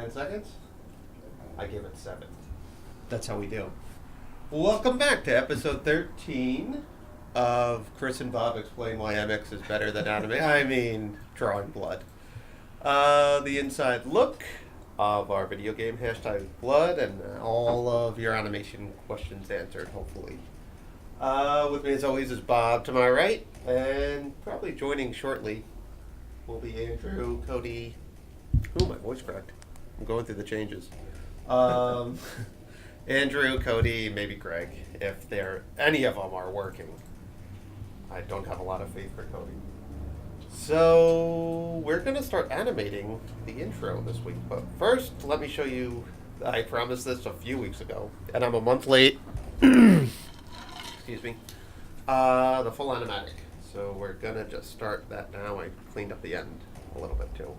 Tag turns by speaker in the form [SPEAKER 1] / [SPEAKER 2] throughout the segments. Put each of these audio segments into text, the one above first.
[SPEAKER 1] 10 seconds? I give it 7. That's how we do. Welcome back to episode 13 of Chris and Bob Explain Why MX is Better Than Anime. Drawing Blood. The inside look of our video game, hashtag Blood, and all of your animation questions answered, hopefully. With me as always is Bob to my right, and probably joining shortly will be Andrew, Cody. Ooh, my voice cracked. I'm going through the changes. Andrew, Cody, maybe Greg, if any of them are working. I don't have a lot of faith for Cody. So, we're going to start animating the intro this week. But first, let me show you, I promised this a few weeks ago, and I'm a month late. Excuse me. The full animatic. So we're going to just start that now. I cleaned up the end a little bit too.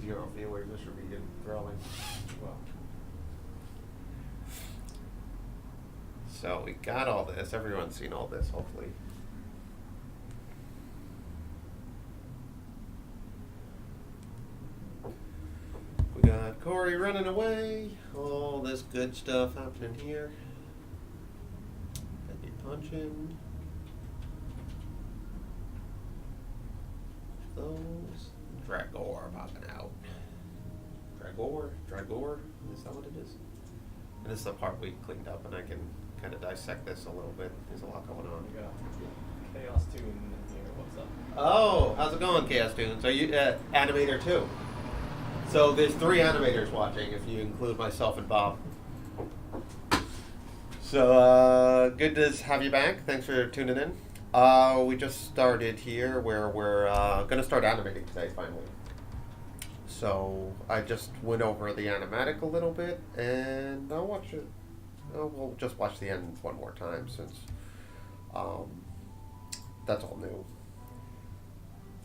[SPEAKER 1] Zero viewers, this should be growing. Well. So we got all this. Everyone's seen all this, hopefully. We got Corey running away. All this good stuff happening here. Becky punching. Those. Dragor popping out. Dragor, is that what it is? And this is the part we cleaned up, and I can kind of dissect this a little bit. There's a lot going on.
[SPEAKER 2] Yeah. Chaos Tune in here, what's up?
[SPEAKER 1] Oh, how's it going, Chaos Tunes? Are you animator too? So there's 3 animators watching, if you include myself and Bob. So good to have you back. Thanks for tuning in. We just started here where we're going to start animating today, finally. So I just went over the animatic a little bit, and I'll watch it. We'll just watch the end one more time since that's all new.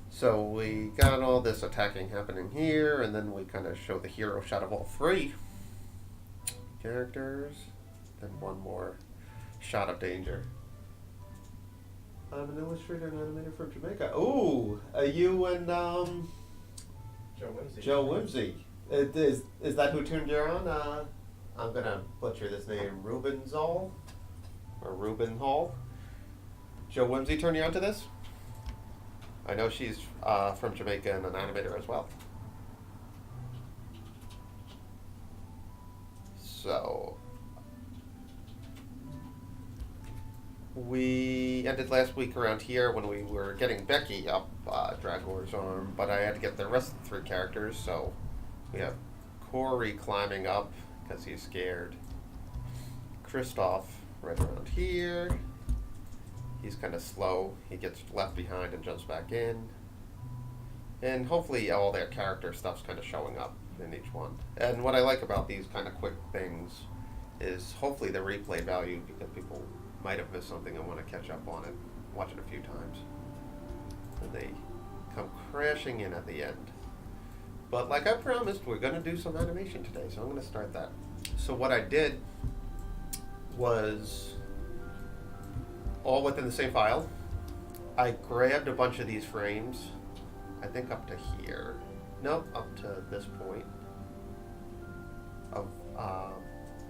[SPEAKER 1] So we got all this attacking happening here, and then we kind of show the hero shot of all 3 characters, then one more shot of danger. I'm an illustrator and animator from Jamaica. Ooh, you and Joe Whimsy. Is that who tuned you on? I'm gonna butcher this name, Ruben Hall. Joe Whimsy turned you on to this? I know she's from Jamaica and an animator as well. So we ended last week around here when we were getting Becky up Dragor's arm, but I had to get the rest of the 3 characters, so we have Corey climbing up because he's scared. Kristoff right around here. He's kind of slow. He gets left behind and jumps back in. And hopefully all their character stuff's kind of showing up in each one. And what I like about these kind of quick things is hopefully the replay value, because people might have missed something and want to catch up on it, watch it a few times. And they come crashing in at the end. But like I promised, we're going to do some animation today, so I'm going to start that. So what I did was, all within the same file, I grabbed a bunch of these frames, I think up to here. Nope, up to this point. Of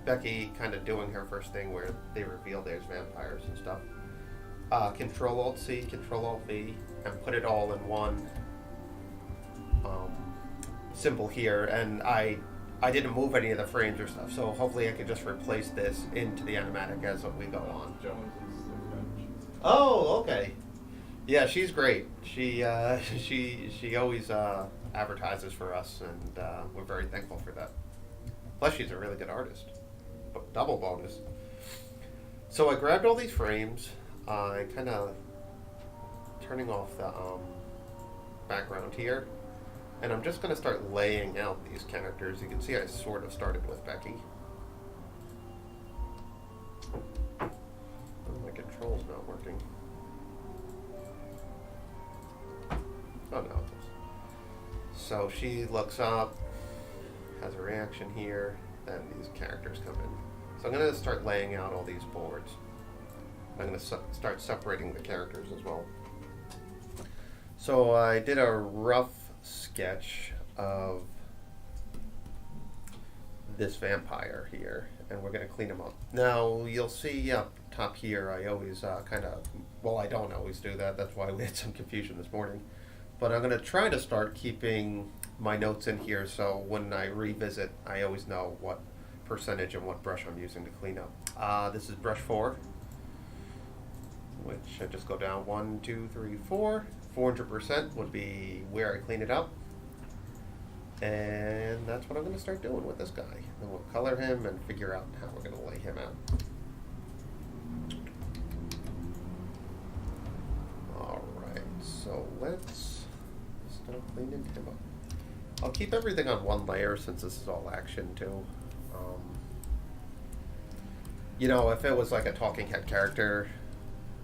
[SPEAKER 1] Becky kind of doing her first thing where they reveal there's vampires and stuff. Control-Alt-C, Control-Alt-V, and put it all in one symbol here, and I didn't move any of the frames or stuff, so hopefully I can just replace this into the animatic as we go on. Oh, okay. Yeah, she's great. She always advertises for us, and we're very thankful for that. Plus, she's a really good artist. Double bonus. So I grabbed all these frames. I kind of turning off the background here, and I'm just going to start laying out these characters. You can see I sort of started with Becky. Oh, my control's not working. Oh no. So she looks up, has a reaction here, then these characters come in. So I'm going to start laying out all these boards. I'm going to start separating the characters as well. So I did a rough sketch of this vampire here, and we're going to clean him up. Now, you'll see up top here, I always I don't always do that. That's why we had some confusion this morning. But I'm going to try to start keeping my notes in here so when I revisit, I always know what percentage and what brush I'm using to clean up. This is brush 4, which I just go down 1, 2, 3, 4. 400% would be where I clean it up. And that's what I'm going to start doing with this guy. Then we'll color him and figure out how we're going to lay him out. Alright, so let's start cleaning him up. I'll keep everything on one layer since this is all action too. If it was like a talking head character,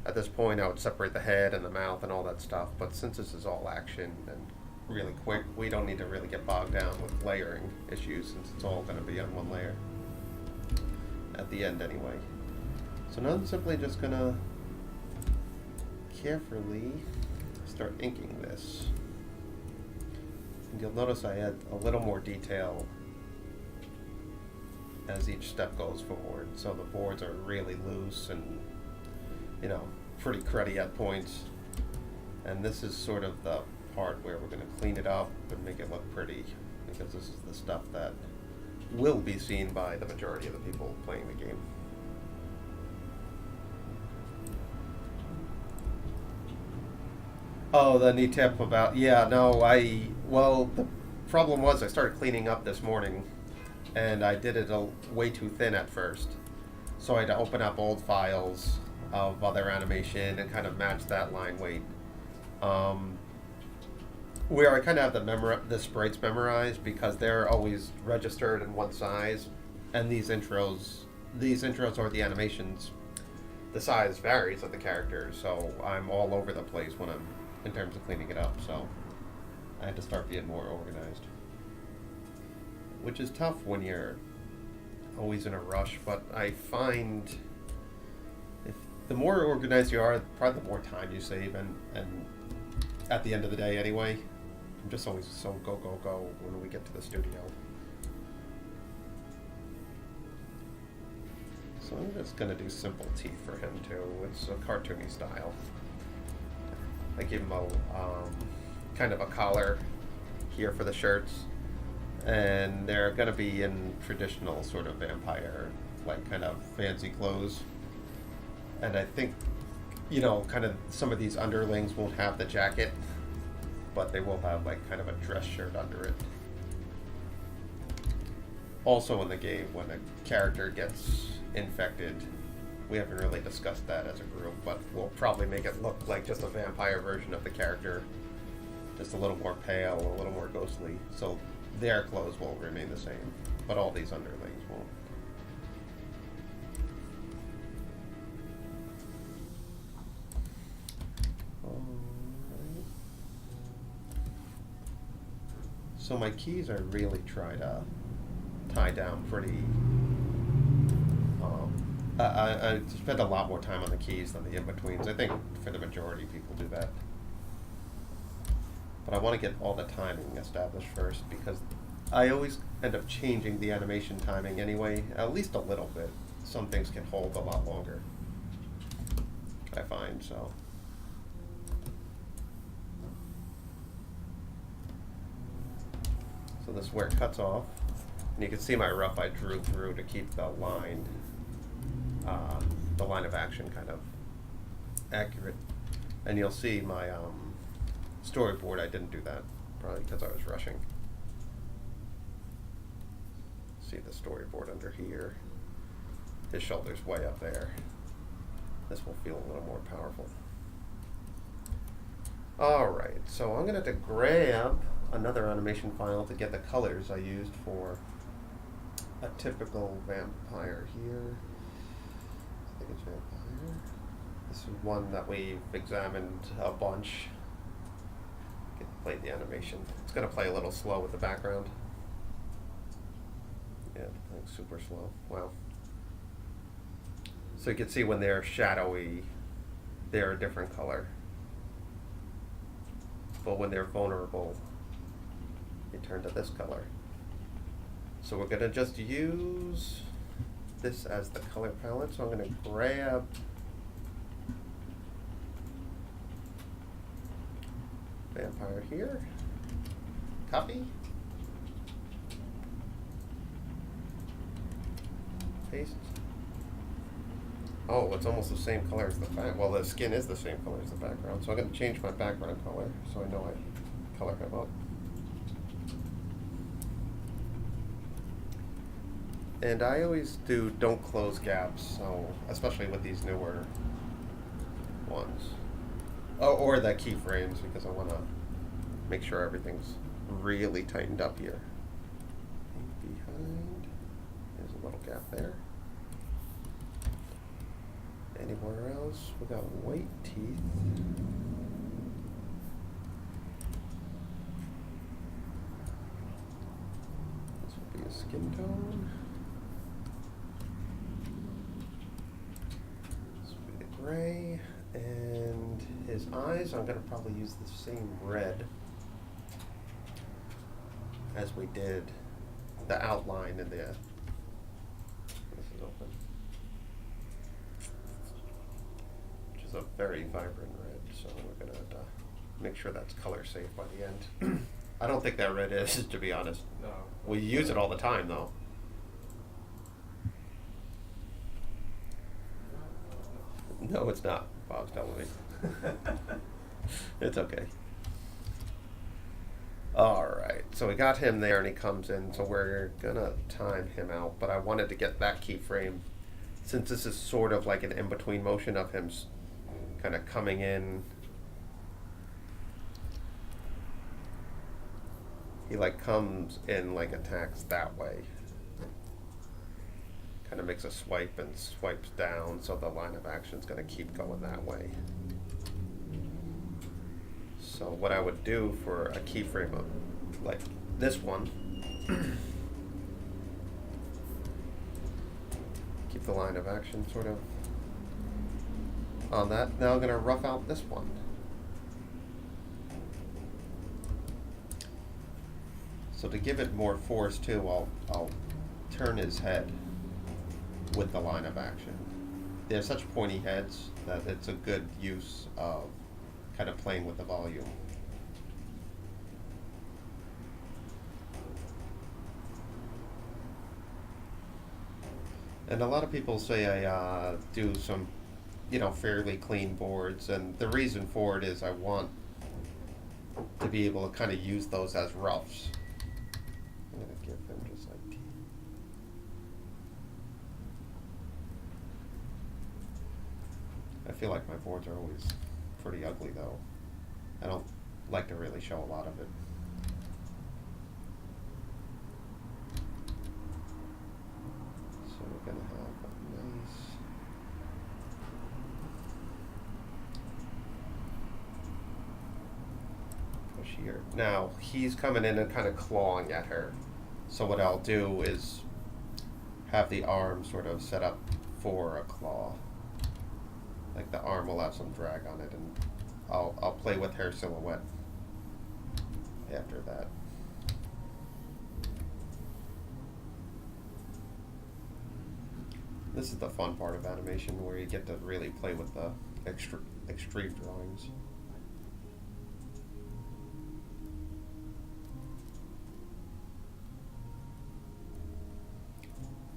[SPEAKER 1] at this point I would separate the head and the mouth and all that stuff, but since this is all action and really quick, we don't need to really get bogged down with layering issues since it's all going to be on one layer at the end anyway. So now I'm simply just going to carefully start inking this. And you'll notice I add a little more detail as each step goes forward. So the boards are really loose and, pretty cruddy at points. And this is sort of the part where we're going to clean it up and make it look pretty, because this is the stuff that will be seen by the majority of the people playing the game. Oh, the neat tip about, the problem was I started cleaning up this morning and I did it way too thin at first. So I had to open up old files of other animation and kind of match that line weight. Where I kind of have the sprites memorized because they're always registered in one size, and these intros or the animations, the size varies of the characters, so I'm all over the place in terms of cleaning it up, so I had to start being more organized. Which is tough when you're always in a rush, but I find the more organized you are, probably the more time you save, and at the end of the day anyway, I'm just always so go when we get to the studio. So I'm just going to do simple teeth for him too. It's a cartoony style. I give him a kind of a collar here for the shirts, and they're going to be in traditional sort of vampire, like kind of fancy clothes. And I think, kind of some of these underlings won't have the jacket, but they will have like kind of a dress shirt under it. Also in the game, when a character gets infected, we haven't really discussed that as a group, but we'll probably make it look like just a vampire version of the character, just a little more pale, a little more ghostly. So their clothes will remain the same, but all these underlings won't. So my keys I really try to tie down pretty. I spend a lot more time on the keys than the in-betweens. I think for the majority people do that. But I want to get all the timing established first, because I always end up changing the animation timing anyway, at least a little bit. Some things can hold a lot longer, I find, so. So this is where it cuts off. And you can see my rough I drew through to keep the line of action kind of accurate. And you'll see my storyboard, I didn't do that, probably because I was rushing. See the storyboard under here. His shoulder's way up there. This will feel a little more powerful. Alright, so I'm going to have to grab another animation file to get the colors I used for a typical vampire here. I think it's vampire. This is one that we've examined a bunch. Get to play the animation. It's going to play a little slow with the background. Yeah, playing super slow. Wow. So you can see when they're shadowy, they're a different color. useful when they're vulnerable. They turn to this color. So we're gonna just use this as the color palette. So I'm gonna grab vampire here, copy, paste. Oh, it's almost the same color as the back. Well, the skin is the same color as the background, so I'm going to change my background color so I know I color him up. And I always do don't close gaps, so especially with these newer ones. Oh, or the keyframes, because I want to make sure everything's really tightened up here. Behind, there's a little gap there. Anywhere else? We got white teeth. This would be a skin tone. This would be the gray. And his eyes, I'm going to probably use the same red as we did the outline in the. This is open. Which is a very vibrant red, so we're going to make sure that's color safe by the end. I don't think that red is, to be honest.
[SPEAKER 2] No.
[SPEAKER 1] We use it all the time, though. No, it's not. Bob's telling me. It's okay. Alright, so we got him there and he comes in, so we're gonna time him out, but I wanted to get that keyframe, since this is sort of like an in-between motion of him kind of coming in. He like comes in, like attacks that way. Kind of makes a swipe and swipes down, so the line of action is going to keep going that way. So what I would do for a keyframe of like this one, keep the line of action sort of on that. Now I'm going to rough out this one. So to give it more force too, I'll turn his head with the line of action. They have such pointy heads that it's a good use of kind of playing with the volume. And a lot of people say I do some, fairly clean boards, and the reason for it is I want to be able to kind of use those as roughs. I'm going to give him just like teeth. I feel like my boards are always pretty ugly, though. I don't like to really show a lot of it. So we're going to have a nice push here. Now, he's coming in and kind of clawing at her. So what I'll do is have the arm sort of set up for a claw. Like the arm will have some drag on it, and I'll play with her silhouette after that. This is the fun part of animation, where you get to really play with the extreme drawings.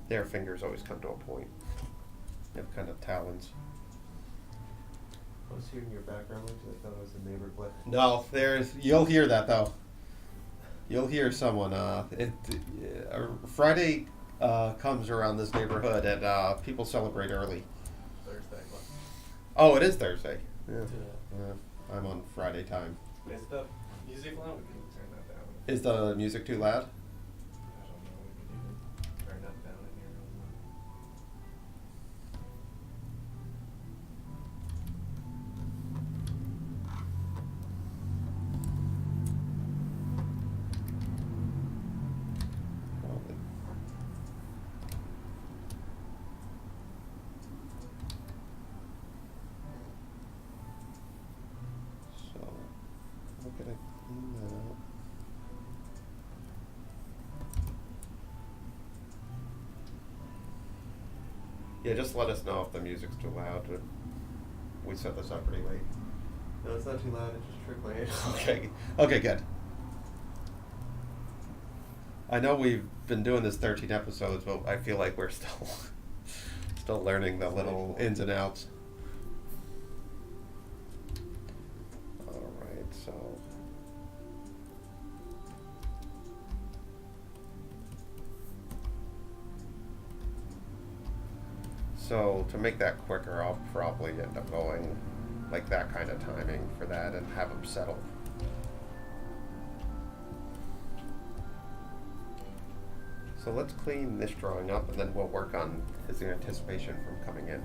[SPEAKER 1] Their fingers always come to a point. They have kind of talons. I was hearing your background noise. I thought it was the neighbor. No, you'll hear that though. You'll hear someone. Friday comes around this neighborhood, and people celebrate early.
[SPEAKER 2] Thursday.
[SPEAKER 1] Oh, it is Thursday. Yeah.
[SPEAKER 2] Yeah.
[SPEAKER 1] I'm on Friday time.
[SPEAKER 2] Is the music loud? We can turn that down.
[SPEAKER 1] Is the music too loud?
[SPEAKER 2] I don't know. We can even turn that down in here.
[SPEAKER 1] Probably. So we're gonna that out. Yeah, just let us know if the music's too loud. We set this up pretty late.
[SPEAKER 2] No, it's not too loud. It's just trickling.
[SPEAKER 1] Okay. Okay, good. I know we've been doing this 13 episodes, but I feel like we're still learning the little ins and outs. All right, so to make that quicker, I'll probably end up going like that kind of timing for that and have them settle. So let's clean this drawing up, and then we'll work on his anticipation from coming in.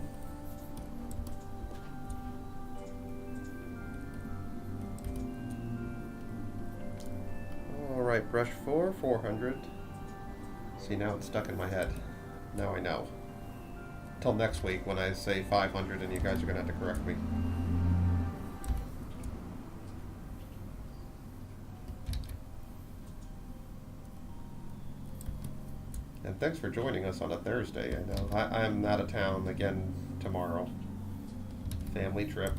[SPEAKER 1] All right, brush 400. See, now it's stuck in my head. Now I know. Till next week when I say 500 and you guys are gonna have to correct me. And thanks for joining us on a Thursday. I know I'm out of town again tomorrow. Family trip.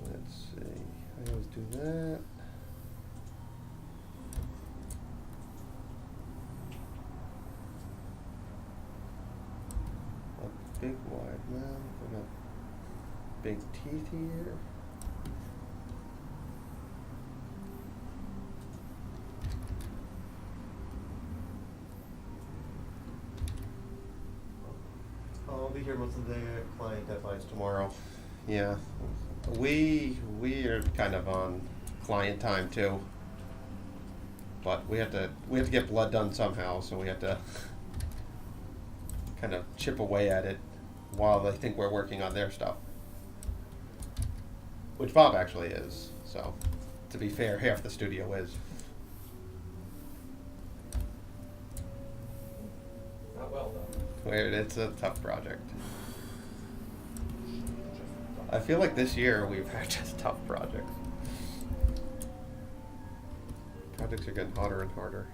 [SPEAKER 1] Let's see. I always do that. A big wide mouth. I got big teeth here.
[SPEAKER 2] I'll be here most of the day. Client deadlines
[SPEAKER 1] Tomorrow. Yeah. We are kind of on client time too. But we have to get blood done somehow, so we have to kind of chip away at it while they think we're working on their stuff. Which Bob actually is, so to be fair, half the studio is.
[SPEAKER 2] Not well done.
[SPEAKER 1] It's a tough project. I feel like this year we've had just tough projects. Projects are getting harder and harder.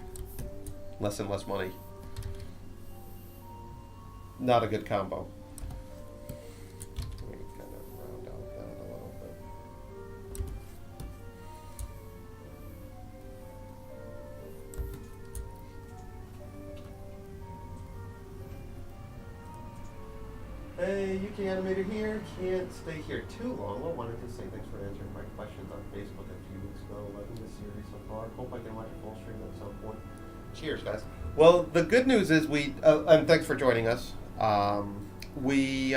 [SPEAKER 1] Less and less money. Not a good combo. Let me kind of round out that a little bit.
[SPEAKER 2] Hey, Yuki Animator here. Can't stay here too long. I wanted to say thanks for answering my questions on Facebook a few weeks ago. Loving the series so far. Hope I can watch a full stream at some point.
[SPEAKER 1] Cheers, guys. Well, the good news is and thanks for joining us. We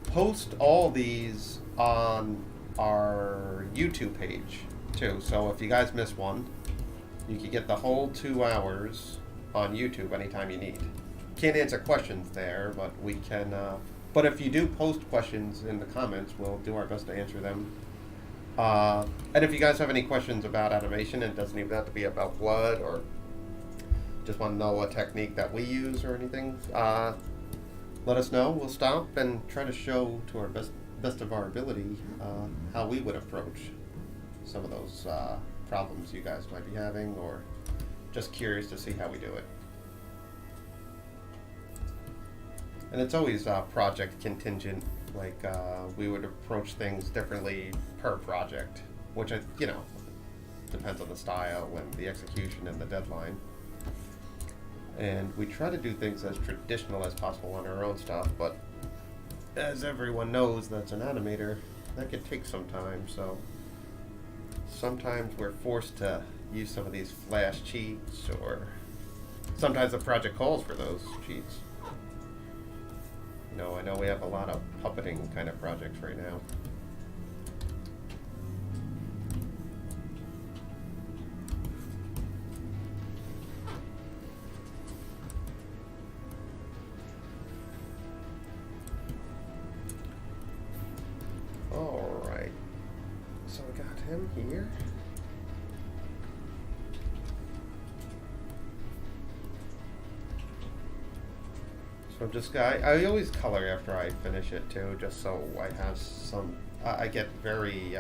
[SPEAKER 1] post all these on our YouTube page too. So if you guys miss one, you can get the whole 2 hours on YouTube anytime you need. Can't answer questions there, but we can. But if you do post questions in the comments, we'll do our best to answer them. And if you guys have any questions about animation, it doesn't even have to be about blood or just want to know a technique that we use or anything, let us know. We'll stop and try to show to our best of our ability how we would approach some of those problems you guys might be having, or just curious to see how we do it. And it's always project contingent. Like we would approach things differently per project, which depends on the style and the execution and the deadline. And we try to do things as traditional as possible on our own stuff, but as everyone knows that's an animator, that could take some time, so sometimes we're forced to use some of these flash cheats, or sometimes the project calls for those cheats. I know we have a lot of puppeting kind of projects right now. All right, so we got him here. So So I'm just I always color after I finish it too, just so I have some. I get very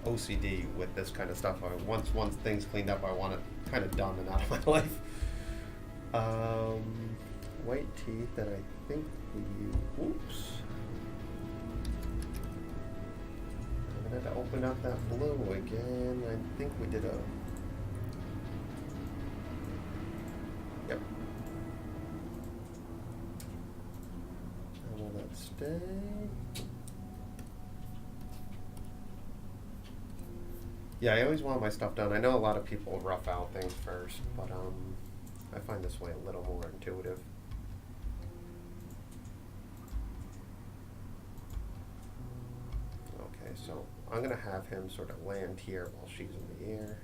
[SPEAKER 1] OCD with this kind of stuff. Once things cleaned up, I want it kind of done and out of my life. White teeth that I think we use. Whoops. I'm gonna have to open up that blue again. I think we did a. Yep. How will that stay? Yeah, I always want my stuff done. I know a lot of people rough out things first, but I find this way a little more intuitive. Okay, so I'm gonna have him sort of land here while she's in the air.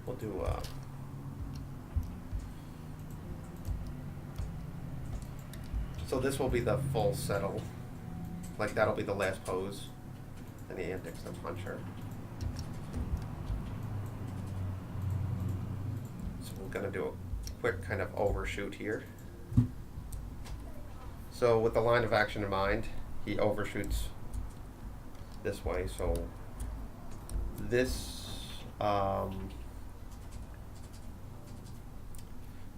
[SPEAKER 1] We'll do so this will be the full settle. Like that'll be the last pose. And the antics of puncher. So we're gonna do a quick kind of overshoot here. So with the line of action in mind, he overshoots this way. So this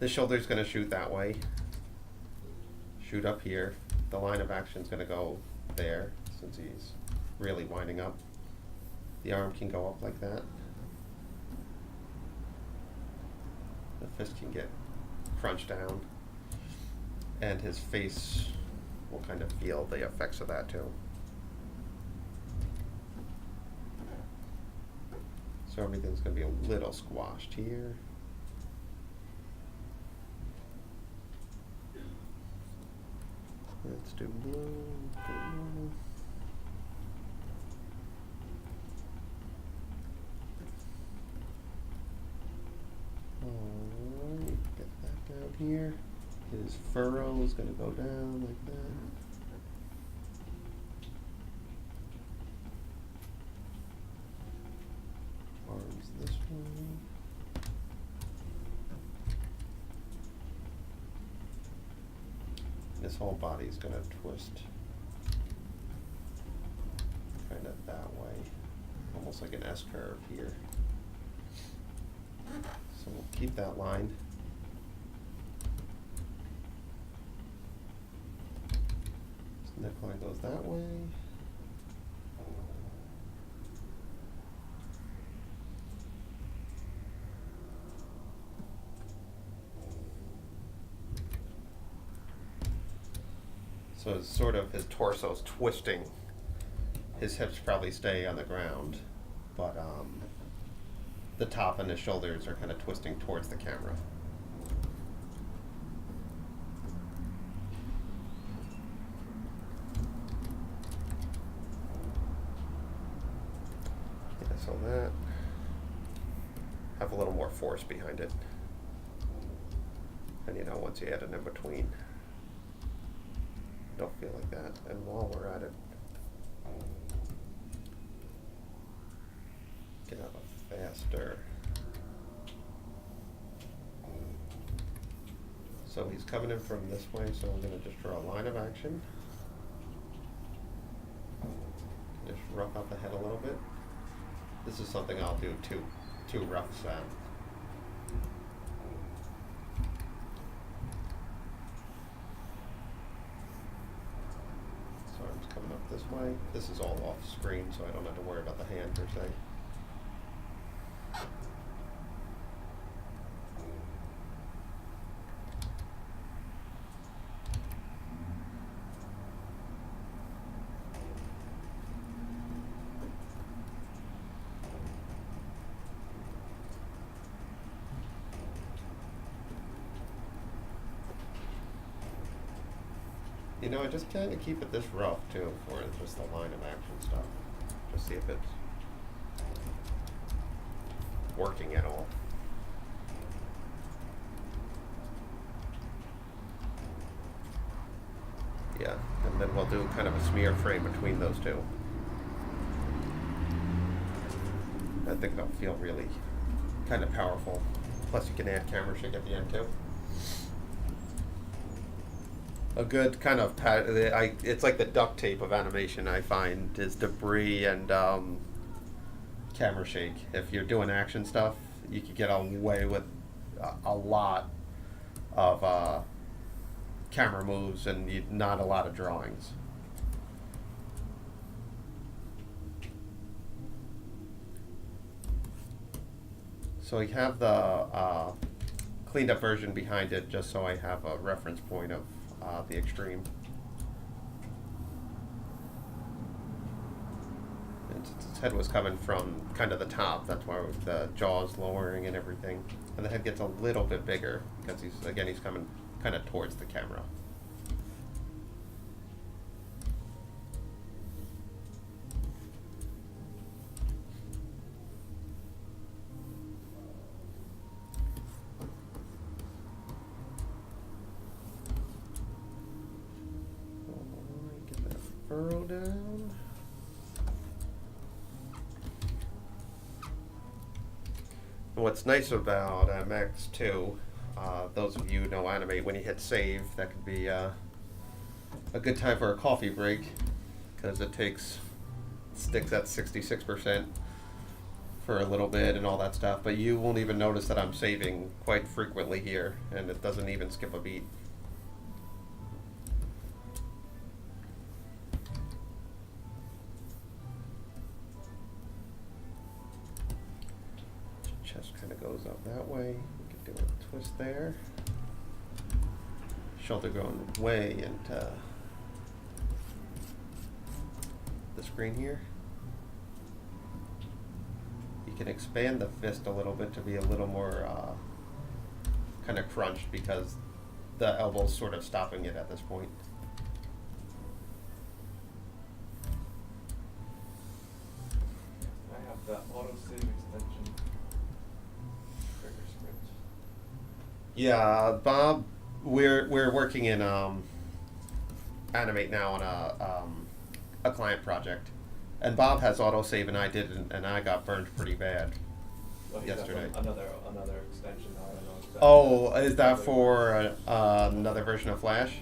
[SPEAKER 1] this shoulder's gonna shoot that way. Shoot up here. The line of action's gonna go there since he's really winding up. The arm can go up like that. The fist can get crunched down. And his face will kind of feel the effects of that too. So everything's going to be a little squashed here. Let's do blue. Blue. Alright, get that down here. His furrow is going to go down like that. Arms this way. This whole body is going to twist kind of that way, almost like an S curve here. So we'll keep that line. This neckline goes that way. So it's sort of his torso's twisting. His hips probably stay on the ground, but the top and his shoulders are kind of twisting towards the camera. Yeah, so that have a little more force behind it. And you know, once you add an in between, don't feel like that. And while we're at it, get out a faster. So he's coming in from this way, so I'm going to just draw a line of action. Just rough out the head a little bit. This is something I'll do two roughs at. So arms coming up this way. This is all off screen, so I don't have to worry about the hand per se. You know, I just kind of keep it this rough too for just the line of action stuff. Just see if it's working at all. Yeah, and then we'll do kind of a smear frame between those two. I think that'll feel really kind of powerful Plus you can add camera shake at the end too. A good kind of it's like the duct tape of animation I find is debris and camera shake. If you're doing action stuff, you could get away with a lot of camera moves and not a lot of drawings. So I have the cleaned up version behind it just so I have a reference point of the extreme. And since its head was coming from kind of the top, that's why the jaw's lowering and everything. And the head gets a little bit bigger because he's coming kind of towards the camera. Get that furrow down. What's nice about MX2, those of you who know Animate, when you hit save, that could be a good time for a coffee break because it sticks at 66% for a little bit and all that stuff, but you won't even notice that I'm saving quite frequently here, and it doesn't even skip a beat. Chest kind of goes up that way. We can do a twist there. Shoulder going way into the screen here. You can expand the fist a little bit to be a little more kind of crunched because the elbow's sort of stopping it at this point.
[SPEAKER 3] I have the auto save extension trigger script.
[SPEAKER 1] Yeah, Bob, we're working in Animate now on a client project, and Bob has autosave and I didn't, and I got burned pretty bad
[SPEAKER 3] Well, he's got
[SPEAKER 1] yesterday.
[SPEAKER 3] Another extension. I don't know. Exactly.
[SPEAKER 1] Oh, is that for another version of Flash?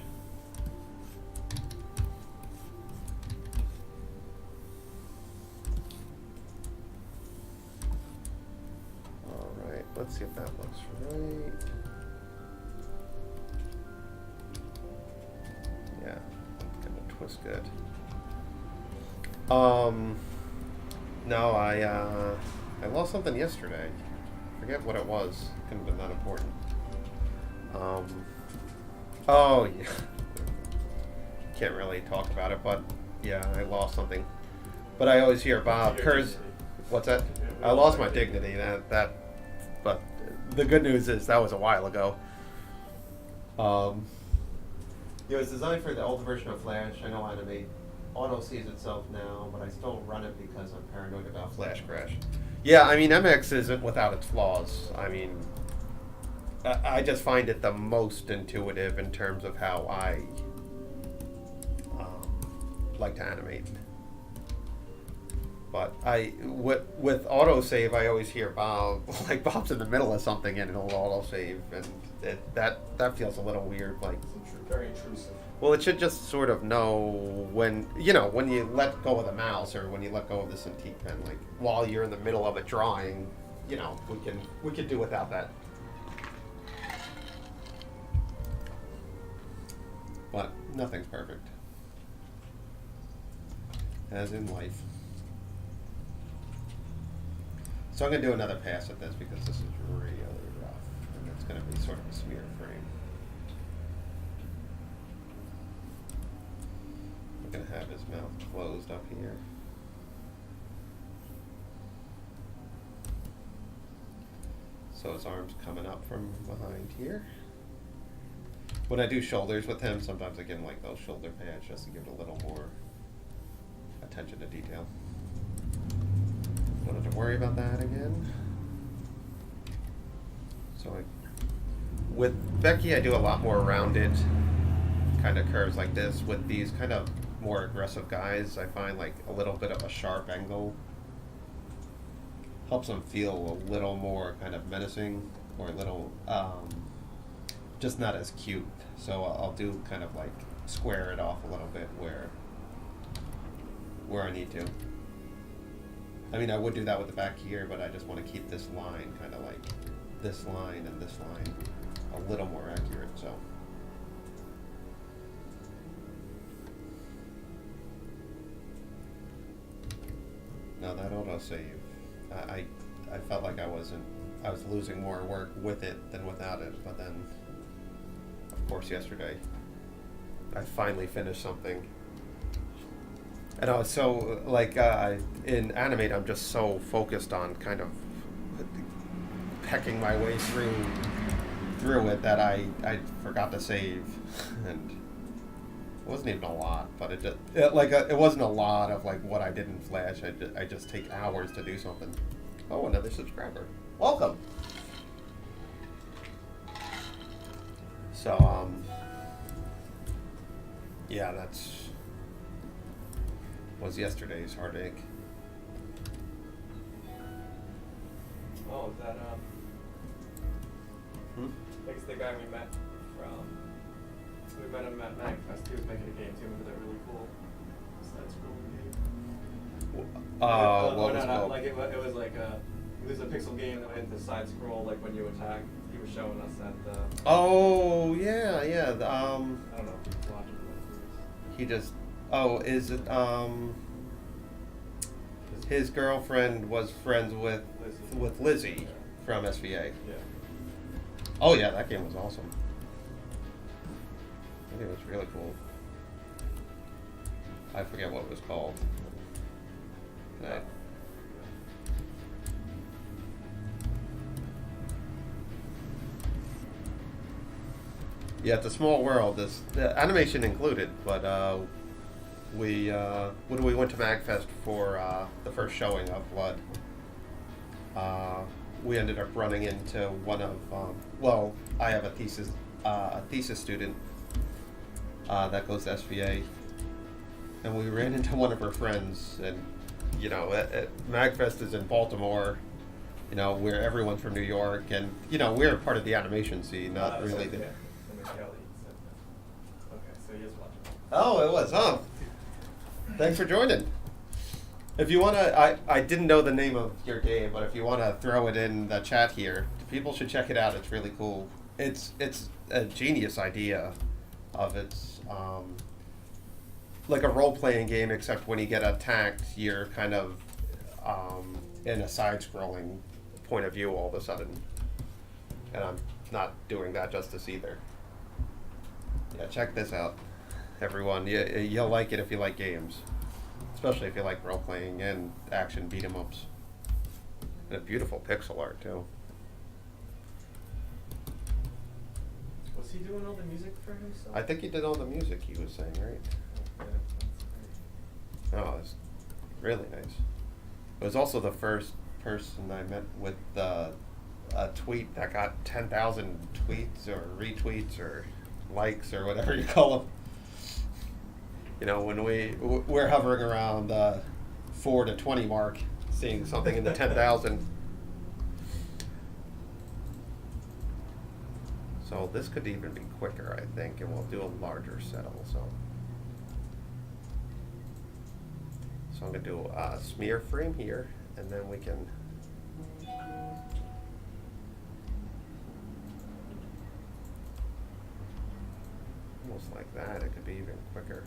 [SPEAKER 1] All right, let's see if that looks right. Yeah, gonna twist good. No, I lost something yesterday. Forget what it was. Couldn't have been that important. Oh yeah. Can't really talk about it, but yeah, I lost something. But I always hear Bob Kurz. What's that? I lost my dignity. But the good news is that was a while ago. It was designed for the older version of Flash. I know Animate auto sees itself now, but I still run it because I'm paranoid about Flash crash. Yeah, I mean, MX isn't without its flaws. I mean, I just find it the most intuitive in terms of how I like to animate. But with autosave, I always hear Bob, like Bob's in the middle of something and it'll autosave, and that feels a little weird. Like,
[SPEAKER 3] It's very intrusive.
[SPEAKER 1] well, it should just sort of know when you let go of the mouse or when you let go of the Cintiq pen. Like while you're in the middle of a drawing, we could do without that. But nothing's perfect, as in life. So I'm gonna do another pass at this because this is really rough, and it's gonna be sort of a smear frame. Gonna have his mouth closed up here. So his arm's coming up from behind here. When I do shoulders with him, sometimes I give him like those shoulder pads just to give it a little more attention to detail. Don't have to worry about that again. So with Becky, I do a lot more rounded kind of curves like this. With these kind of more aggressive guys, I find like a little bit of a sharp angle helps them feel a little more kind of menacing.
[SPEAKER 2] or a little, just not as cute. So I'll do kind of like square it off a little bit where I need to. I mean, I would do that with the back here, but I just want to keep this line kind of like this line and this line a little more accurate, so. Now that autosave, I felt like I was losing more work with it than without it, but then, of course, yesterday, I finally finished something. And I was so, like, in Animate, I'm just so focused on kind of pecking my way through it that I forgot to save, and it wasn't even a lot, but it wasn't a lot of like what I did in Flash. I just take hours to do something. Oh, another subscriber. Welcome. So yeah, was yesterday's heartache.
[SPEAKER 3] Oh, is that
[SPEAKER 2] Hmm?
[SPEAKER 3] it's the guy we met him at MagFest. He was making a game too. Remember that really cool side-scrolling game?
[SPEAKER 2] What was it called?
[SPEAKER 3] Like it was like it was a pixel game that went into side scroll. Like when you attack, he was showing us at.
[SPEAKER 2] Oh yeah.
[SPEAKER 3] I don't know if you was watching it.
[SPEAKER 2] He just. Oh, is it his girlfriend was friends with Lizzie from SVA.
[SPEAKER 3] Yeah.
[SPEAKER 2] Oh yeah, that game was awesome. I think it was really cool. I forget what it was called. Yeah, it's a small world. The animation included, but we when we went to MagFest for the first showing of Blood, we ended up running into one of I have a thesis student that goes to SVA, and we ran into one of her friends, and MagFest is in Baltimore, where everyone's from New York, and we're part of the animation scene, not really the.
[SPEAKER 3] Okay, so he is watching.
[SPEAKER 2] Oh, it was, huh? Thanks for joining. If you want to, I didn't know the name of your game, but if you want to throw it in the chat here, people should check it out. It's really cool. It's a genius idea of its, like a role-playing game, except when you get attacked, you're kind of in a side-scrolling point of view all of a sudden. And I'm not doing that justice either. Yeah, check this out, everyone. You'll like it if you like games. Especially if you like role-playing and action beat-em-ups. And a beautiful pixel art, too.
[SPEAKER 3] Was he doing all the music for himself?
[SPEAKER 2] I think he did all the music, he was saying, right?
[SPEAKER 3] Yeah, that's great.
[SPEAKER 2] Oh, it was really nice. It was also the first person I met with a tweet that got 10,000 tweets or retweets or likes or whatever you call them. When we're hovering around the 4 to 20 mark, seeing something in the 10,000. So this could even be quicker, I think, and we'll do a larger set also. So I'm going to do a smear frame here, and then we can almost like that. It could be even quicker.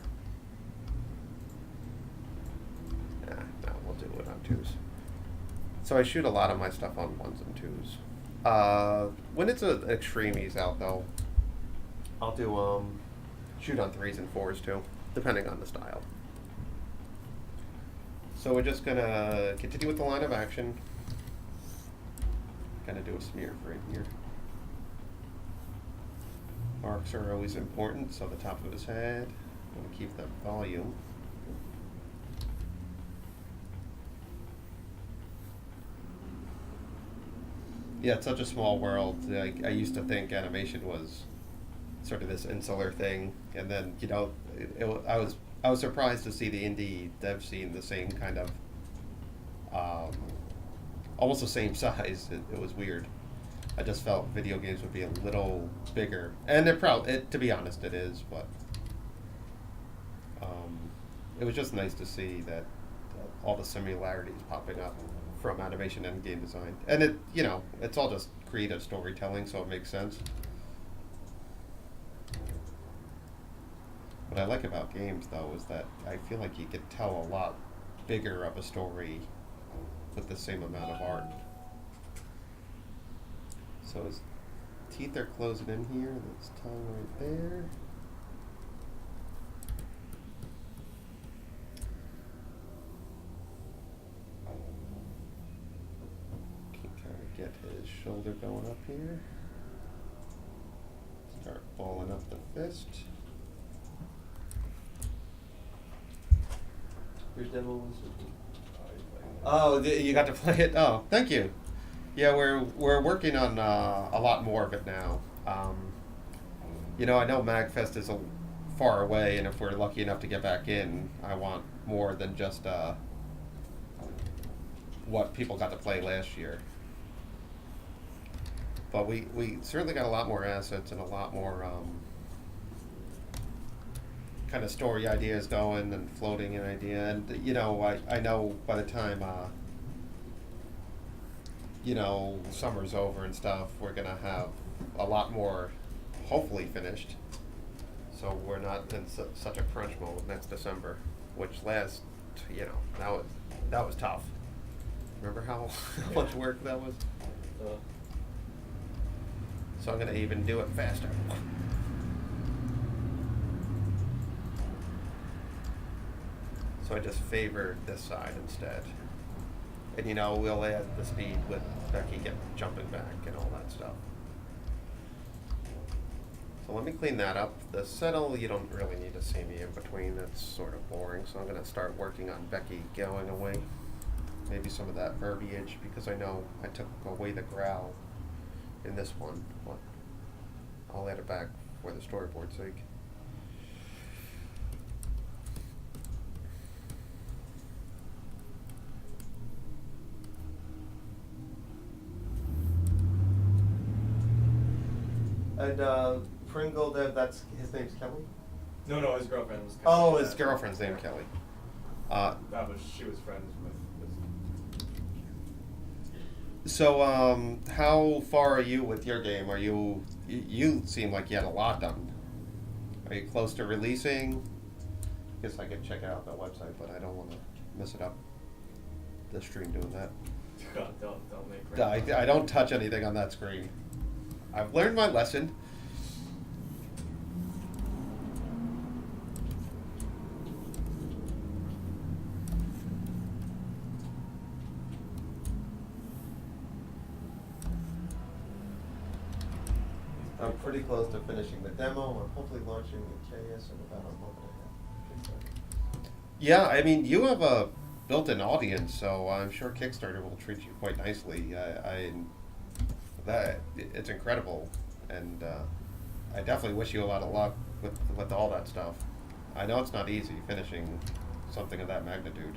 [SPEAKER 2] No, we'll do it on 2s. So I shoot a lot of my stuff on 1s and 2s. When it's an extremes out though, I'll do shoot on 3s and 4s too, depending on the style. So we're just gonna continue with the line of action. Gonna do a smear frame here. Arcs are always important, so the top of his head. Gonna keep the volume. Yeah, it's such a small world. I used to think animation was sort of this insular thing, and then I was surprised to see the indie dev scene the same kind of, almost the same size. It was weird. I just felt video games would be a little bigger, and it probably, to be honest, it is. But it was just nice to see that all the similarities popping up from animation and game design, and it's all just creative storytelling, so it makes sense. What I like about games, though, is that I feel like you could tell a lot bigger of a story with the same amount of art. So his teeth are closing in here, and his tongue right there. Can kind of get his shoulder going up here. Start balling up the fist. Your demo was. Oh, you got to play it. Oh, thank you. Yeah, we're working on a lot more of it now. I know MagFest is far away, and if we're lucky enough to get back in, I want more than just what people got to play last year. But we certainly got a lot more assets and a lot more kind of story ideas going and floating an idea. And, I know by the time, summer's over and stuff, we're going to have a lot more hopefully finished. So we're not in such a crunch mode next December, which that was tough. Remember how much work that was? So I'm going to even do it faster. So I just favored this side instead. And we'll add the speed with Becky jumping back and all that stuff. So let me clean that up. The settle, you don't really need to see me in between. That's sort of boring. So I'm going to start working on Becky going away. Maybe some of that verbiage, because I know I took away the growl in this one. But I'll add it back for the storyboard's sake. And Pringle, that's his name's Kelly?
[SPEAKER 3] No, his girlfriend was.
[SPEAKER 2] Oh, his girlfriend's name Kelly.
[SPEAKER 3] She was friends with.
[SPEAKER 2] So, how far are you with your game? You seem like you had a lot done. Are you close to releasing? I guess I could check out the website, but I don't want to mess it up. The stream doing that.
[SPEAKER 3] God, don't make.
[SPEAKER 2] I don't touch anything on that screen. I've learned my lesson. I'm pretty close to finishing the demo. I'm hopefully launching the KS in about a month and a half. Yeah, I mean, you have a built-in audience, so I'm sure Kickstarter will treat you quite nicely. It's incredible, and I definitely wish you a lot of luck with all that stuff. I know it's not easy finishing something of that magnitude.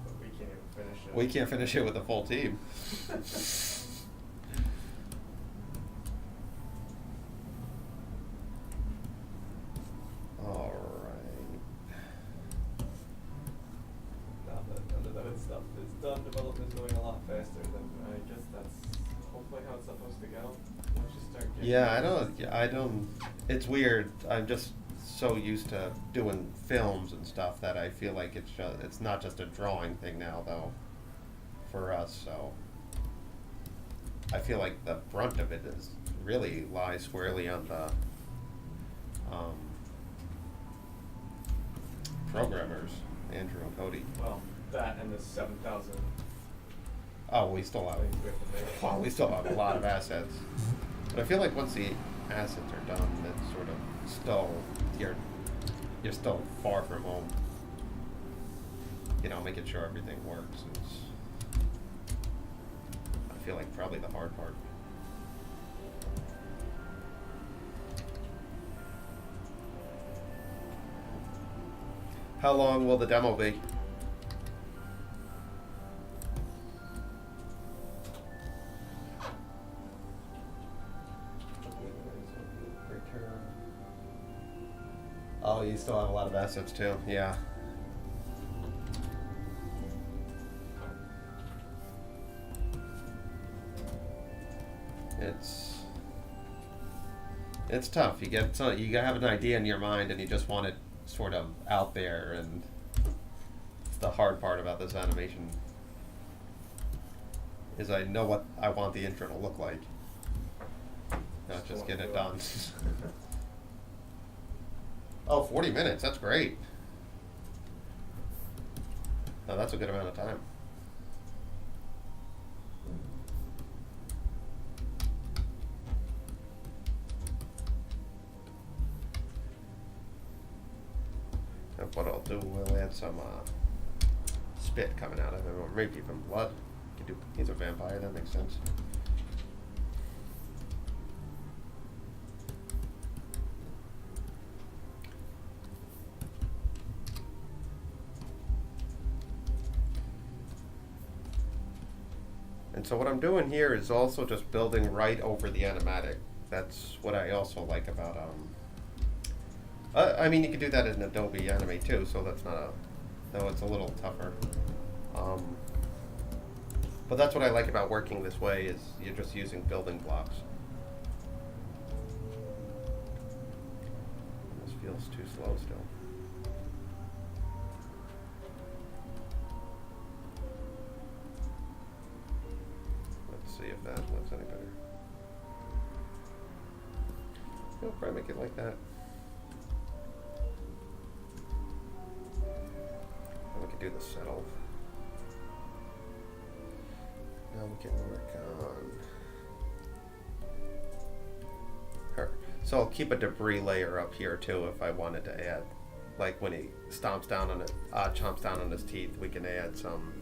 [SPEAKER 3] But we can't even finish it.
[SPEAKER 2] We can't finish it with a full team. All right.
[SPEAKER 3] Now that stuff is done, development's going a lot faster than I guess that's hopefully how it's supposed to go. Once you start getting.
[SPEAKER 2] Yeah, I don't. It's weird. I'm just so used to doing films and stuff that I feel like it's not just a drawing thing now, though, for us. So I feel like the brunt of it really lies squarely on the programmers, Andrew and Cody.
[SPEAKER 3] Well, that and the 7,000.
[SPEAKER 2] Oh, we still have.
[SPEAKER 3] things we have to make.
[SPEAKER 2] Well, we still have a lot of assets, but I feel like once the assets are done, it's sort of still you're still far from home. Making sure everything works is, I feel like, probably the hard part. How long will the demo be? Oh, you still have a lot of assets too. Yeah. It's tough. You have an idea in your mind and you just want it sort of out there, and it's the hard part about this animation. Is I know what I want the intro to look like. Not just get it done. Oh, 40 minutes, that's great. Oh, that's a good amount of time. And what I'll do, we'll add some spit coming out of him, or maybe even blood. He's a vampire, that makes sense. And so what I'm doing here is also just building right over the animatic. That's what I also like about, I mean, you could do that in Adobe Animate too, so that's not though it's a little tougher. But that's what I like about working this way, is you're just using building blocks. This feels too slow still. Let's see if that looks any better. I'll probably make it like that. And we could do the settle. Now we can work on her. So I'll keep a debris layer up here too if I wanted to add, like when he stomps down on it, chomps down on his teeth, we can add some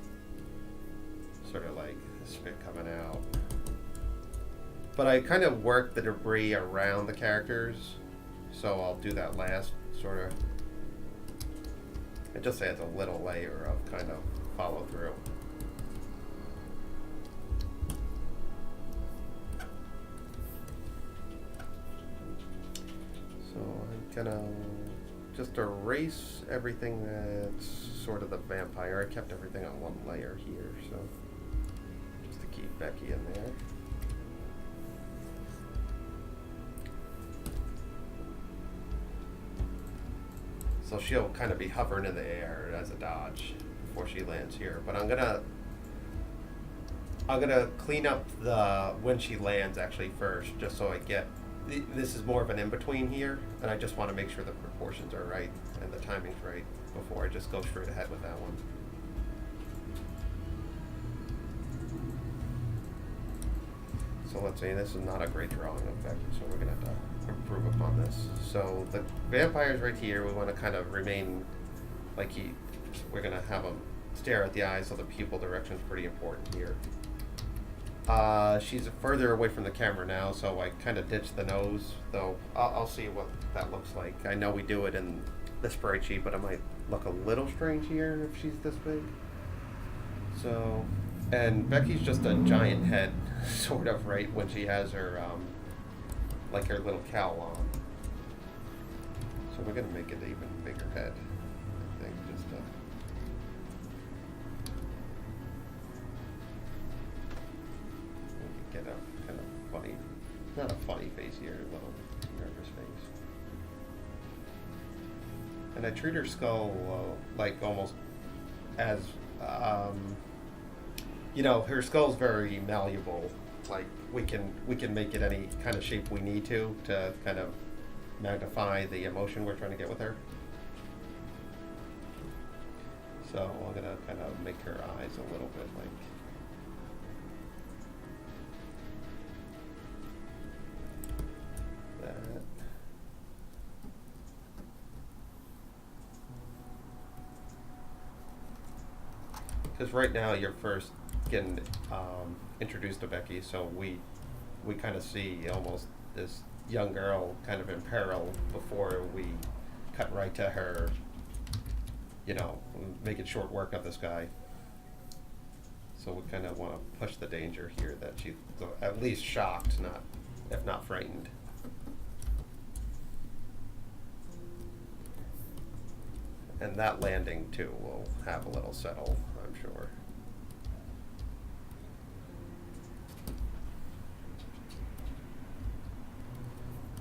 [SPEAKER 2] sort of like spit coming out. But I kind of work the debris around the characters, so I'll do that last, sort of. It just adds a little layer of kind of follow through. So I'm gonna just erase everything that's sort of the vampire. I kept everything on one layer here, so just to keep Becky in there. So she'll kind of be hovering in the air as a dodge before she lands here. But I'm gonna clean up the when she lands actually first, just so I get. This is more of an in-between here, and I just want to make sure the proportions are right and the timing's right before I just go straight ahead with that one. So let's see, this is not a great drawing of Becky, so we're going to have to improve upon this. So the vampire's right here. We want to kind of remain like we're going to have him stare at the eyes, so the pupil direction is pretty important here. She's further away from the camera now, so I kind of ditched the nose, though I'll see what that looks like. I know we do it in the sprite sheet, but it might look a little strange here if she's this big. So, and Becky's just a giant head, sort of, right, when she has her, like her little cowl on. So we're going to make it an even bigger head, I think, just to... Get a kind of funny, not a funny face here, a little nervous face. And I treat her skull like almost as, you know, her skull's very malleable. Like we can make it any kind of shape we need to kind of magnify the emotion we're trying to get with her. So I'm gonna kind of make her eyes a little bit like. Because right now you're first getting introduced to Becky, so we kind of see almost this young girl kind of in peril before we cut right to her, you know, making short work of this guy. So we kind of want to push the danger here that she's at least shocked, if not frightened. And that landing too will have a little settle, I'm sure.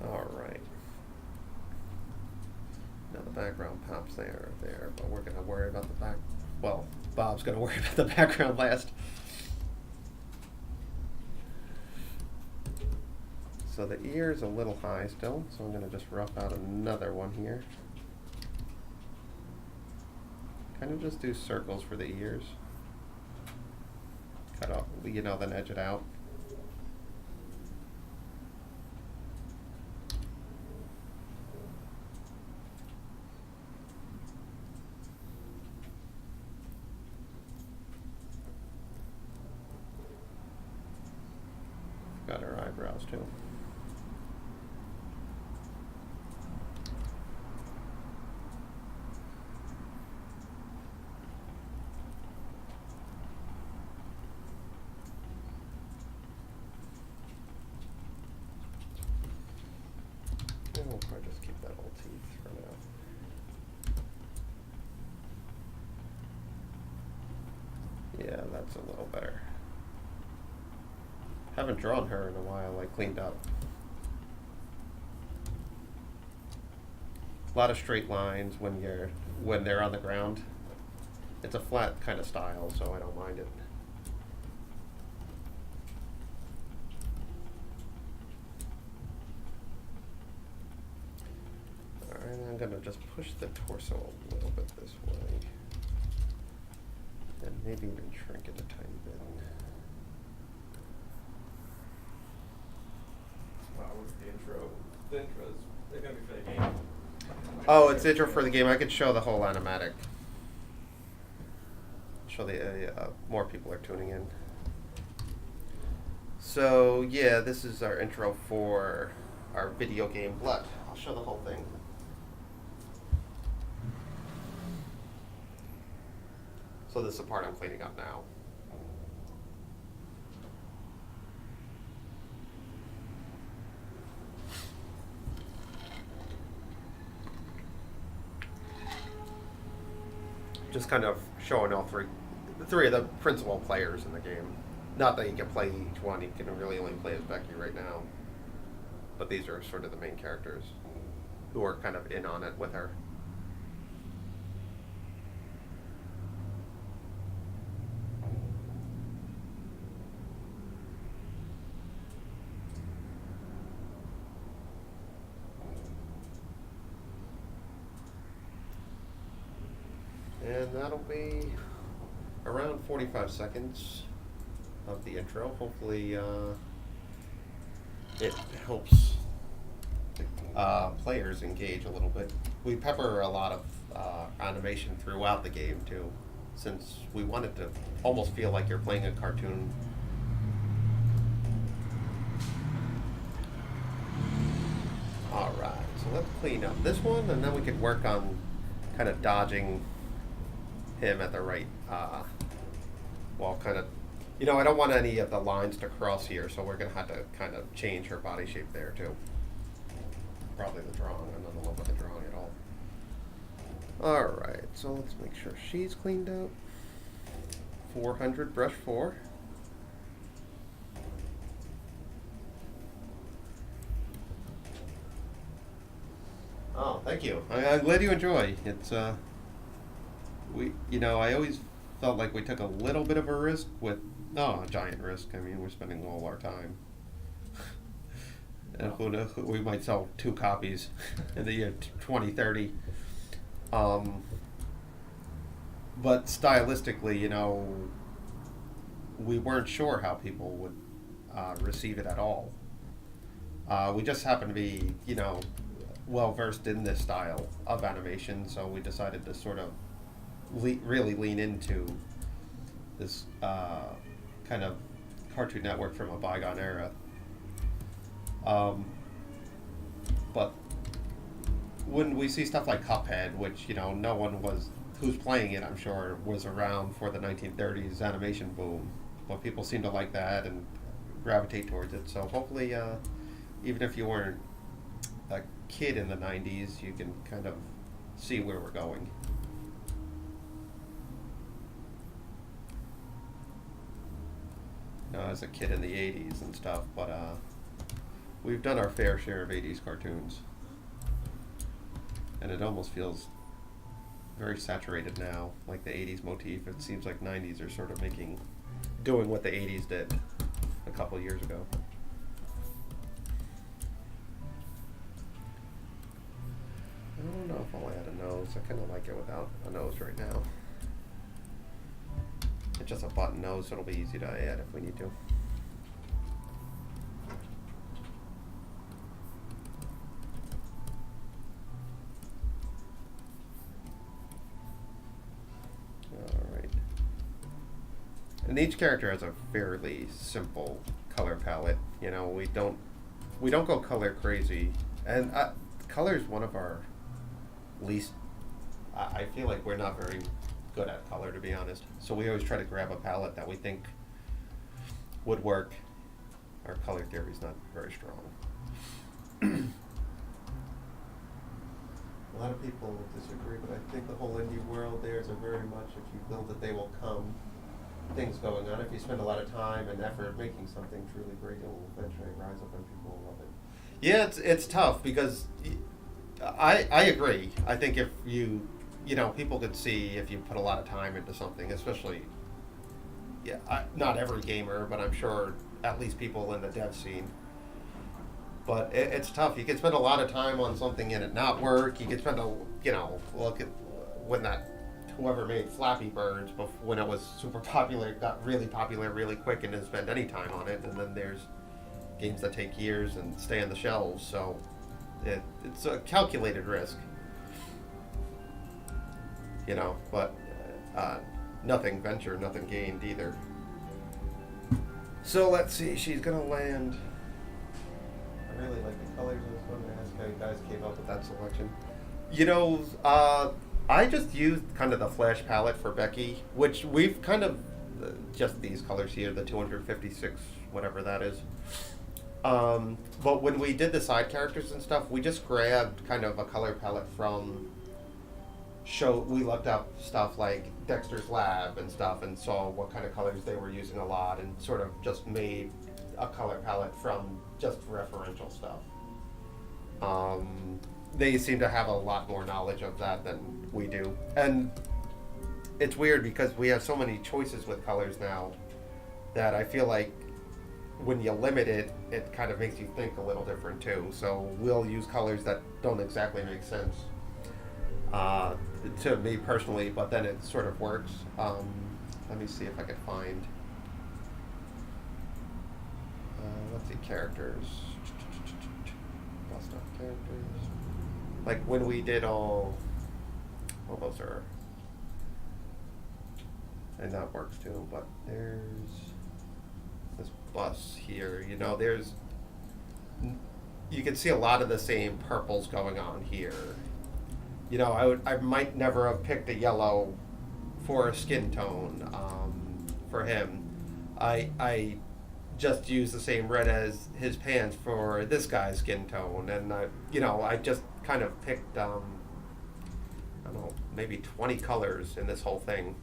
[SPEAKER 2] All right. Now the background pops there, but we're gonna worry about the back. Well, Bob's gonna worry about the background last. So the ear's a little high still, so I'm gonna just rough out another one here. Kind of just do circles for the ears. Cut off, then edge it out. Got her eyebrows too. And we'll probably just keep that old teeth for now. Yeah, that's a little better. Haven't drawn her in a while, cleaned up. A lot of straight lines when they're on the ground. It's a flat kind of style, so I don't mind it. Alright, I'm gonna just push the torso a little bit this way. And maybe even shrink it a tiny bit.
[SPEAKER 3] Wow, what's the intro? The intros, they're gonna be for the game.
[SPEAKER 2] Oh, it's intro for the game. I could show the whole animatic. Show the more people are tuning in. So yeah, this is our intro for our video game Blood. I'll show the whole thing. So this is the part I'm cleaning up now. Just kind of showing all three of the principal players in the game. Not that you can play each one, you can really only play as Becky right now. But these are sort of the main characters who are kind of in on it with her. And that'll be around 45 seconds of the intro. Hopefully it helps players engage a little bit. We pepper a lot of animation throughout the game too, since we want it to almost feel like you're playing a cartoon. Alright, so let's clean up this one and then we could work on kind of dodging him at the right, kind of, I don't want any of the lines to cross here, so we're going to have to kind of change her body shape there too. Probably the drawing. I'm not in love with the drawing at all. Alright, so let's make sure she's cleaned up. 400, brush 4. Oh, thank you. I'm glad you enjoy. It's, I always felt like we took a little bit of a risk with, a giant risk. I mean, we're spending all our time. And who knows, we might sell 2 copies in the year 2030. But stylistically, we weren't sure how people would receive it at all. We just happen to be, well versed in this style of animation, so we decided to sort of really lean into this kind of Cartoon Network from a bygone era. But when we see stuff like Cuphead, which no one who's playing it, I'm sure, was around for the 1930s animation boom, but people seem to like that and gravitate towards it. So hopefully, even if you weren't a kid in the 90s, you can kind of see where we're going. as a kid in the 80s and stuff, but we've done our fair share of 80s cartoons. And it almost feels very saturated now, like the 80s motif. It seems like 90s are sort of doing what the 80s did a couple years ago. I don't know if I'll add a nose. I kind of like it without a nose right now. It's just a button nose, so it'll be easy to add if we need to. Alright. And each character has a fairly simple color palette. You know, we don't go color crazy. And color is one of our least, I feel like we're not very good at color, to be honest. So we always try to grab a palette that we think would work. Our color theory is not very strong. A lot of people disagree, but I think the whole indie world there's a very much, if you build it, they will come things going on. If you spend a lot of time and effort making something truly great, it will eventually rise up and people will love it. Yeah, it's tough because I agree. I think if people could see if you put a lot of time into something, especially, not every gamer, but I'm sure at least people in the dev scene. But it's tough. You can spend a lot of time on something and it not work. You can spend look at when whoever made Flappy Birds, when it was super popular, got really popular really quick and didn't spend any time on it. And then there's games that take years and stay on the shelves. So it's a calculated risk. But nothing ventured, nothing gained either. So let's see, she's gonna land. I really like the colors of this one. I ask how you guys came up with that selection. I just used kind of the Flash palette for Becky, which we've kind of, just these colors here, the 256, whatever that is. But when we did the side characters and stuff, we just grabbed kind of a color palette from we looked up stuff like Dexter's Lab and stuff and saw what kind of colors they were using a lot and sort of just made a color palette from just referential stuff. They seem to have a lot more knowledge of that than we do. And it's weird because we have so many choices with colors now that I feel like when you limit it, it kind of makes you think a little different too. So we'll use colors that don't exactly make sense to me personally, but then it sort of works. Let me see if I can find. Let's see, characters. Bust up characters. Like when we did those are, and that works too. But there's this bus here. You can see a lot of the same purples going on here. I might never have picked a yellow for a skin tone for him. I just used the same red as his pants for this guy's skin tone, and I just kind of picked I don't know, maybe 20 colors in this whole thing,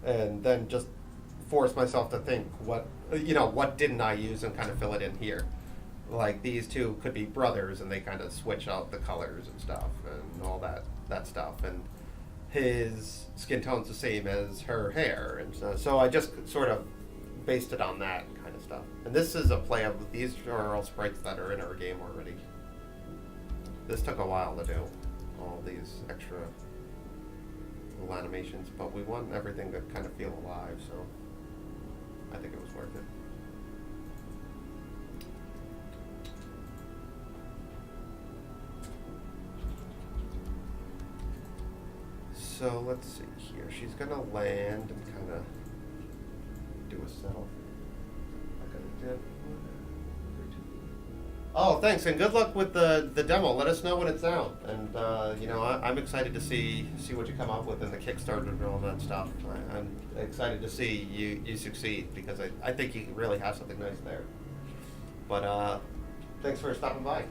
[SPEAKER 2] and then just forced myself to think what didn't I use and kind of fill it in here. Like these two could be brothers and they kind of switch out the colors and stuff and all that stuff, and his skin tone's the same as her hair, and so I just sort of based it on that kind of stuff. And this is a play of, these are all sprites that are in our game already. This took a while to do, all these extra little animations, but we want everything to kind of feel alive, so I think it was worth it. So let's see here. She's gonna land and kind of do a settle. Oh, thanks, and good luck with the demo. Let us know when it's out, and I'm excited to see what you come up with in the Kickstarter and all that stuff. I'm excited to see you succeed because I think you really have something nice there. But thanks for stopping by.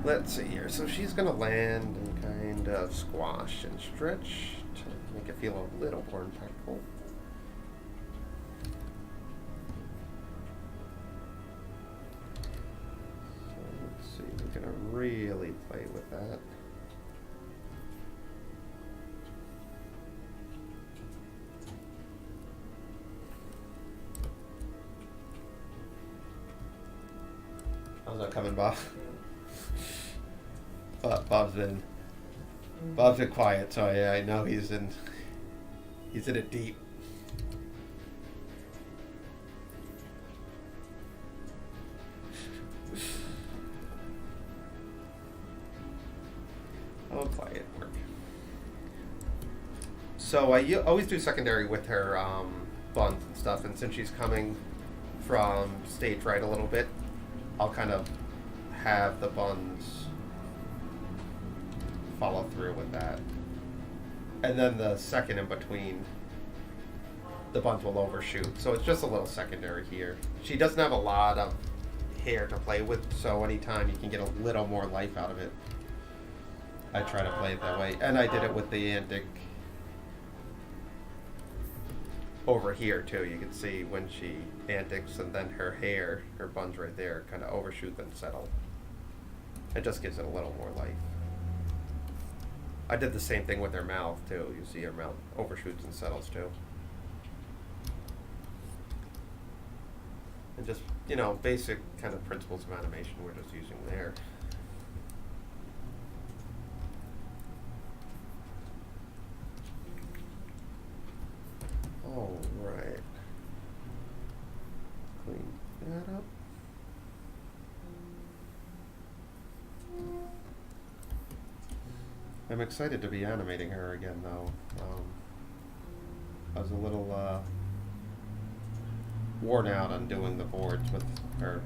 [SPEAKER 2] Let's see here. So she's gonna land and kind
[SPEAKER 1] of squash and stretch to make it feel a little more impactful. So let's see, we're gonna really play with that. How's that coming, Bob? Bob's been quiet, so yeah, I know he's in it deep. Oh, quiet work. So I always do secondary with her buns and stuff, and since she's coming from stage right a little bit, I'll kind of have the buns follow through with that. And then the second in between, the buns will overshoot. So it's just a little secondary here. She doesn't have a lot of hair to play with, so anytime you can get a little more life out of it, I try to play it that way. And I did it with the antic over here too. You can see when she antics and then her hair, her buns right there, kind of overshoot then settle. It just gives it a little more life. I did the same thing with her mouth too. You see her mouth overshoots and settles too. And just, you know, basic kind of principles of animation we're just using there. All right. Clean that up. I'm excited to be animating her again, though. I was a little worn out on doing the boards with her.